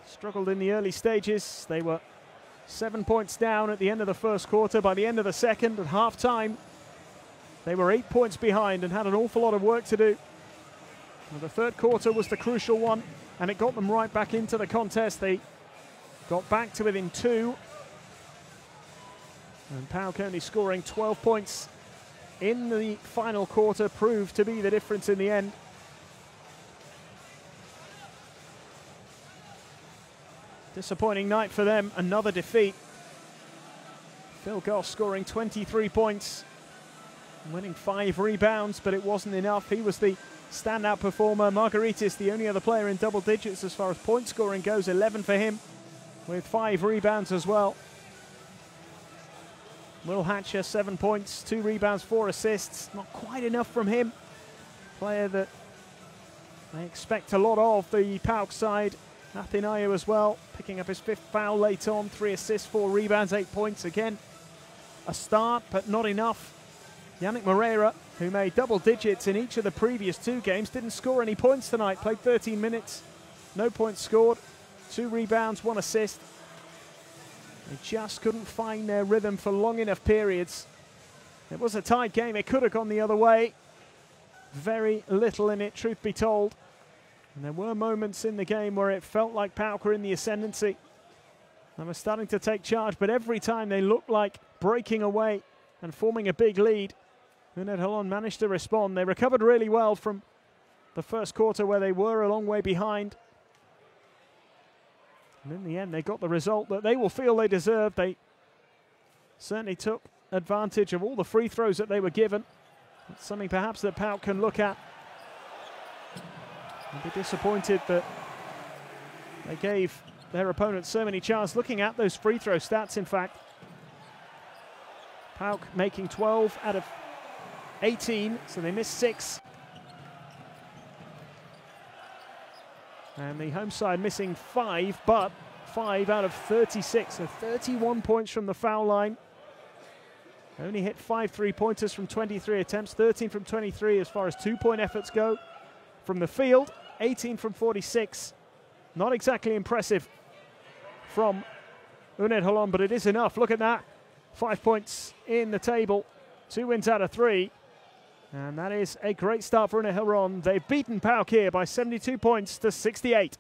Struggled in the early stages. They were 7 points down at the end of the first quarter. By the end of the second, at half-time, they were 8 points behind and had an awful lot of work to do. Well, the third quarter was the crucial one, and it got them right back into the contest. They got back to within 2. And PAOK only scoring 12 points in the final quarter proved to be the difference in the end. Disappointing night for them, another defeat. Phil Goss scoring 23 points, winning 5 rebounds, but it wasn't enough. He was the standout performer. Margaritis, the only other player in double digits as far as point scoring goes, 11 for him, with 5 rebounds as well. Will Hatcher, 7 points, 2 rebounds, 4 assists. Not quite enough from him. Player that they expect a lot of, the PAOK side. Athinayu as well, picking up his 5th foul late on. 3 assists, 4 rebounds, 8 points. Again, a start, but not enough. Yannick Moreira, who made double digits in each of the previous 2 games, didn't score any points tonight. Played 13 minutes, no points scored. 2 rebounds, 1 assist. They just couldn't find their rhythm for long enough periods. It was a tight game. It could have gone the other way. Very little in it, truth be told. And there were moments in the game where it felt like PAOK were in the ascendancy. They were starting to take charge, but every time they looked like breaking away and forming a big lead, UNET Holon managed to respond. They recovered really well from the first quarter where they were a long way behind. And in the end, they got the result that they will feel they deserved. They certainly took advantage of all the free throws that they were given. It's something perhaps that PAOK can look at. I'll be disappointed that they gave their opponents so many chances. Looking at those free throw stats, in fact, PAOK making 12 out of 18, so they missed 6. And the home side missing 5, but 5 out of 36, so 31 points from the foul line. Only hit 5 3-pointers from 23 attempts, 13 from 23 as far as 2-point efforts go. From the field, 18 from 46. Not exactly impressive from UNET Holon, but it is enough. Look at that. 5 points in the table, 2 wins out of 3. And that is a great start for UNET Holon. They've beaten PAOK here by 72 points to 68.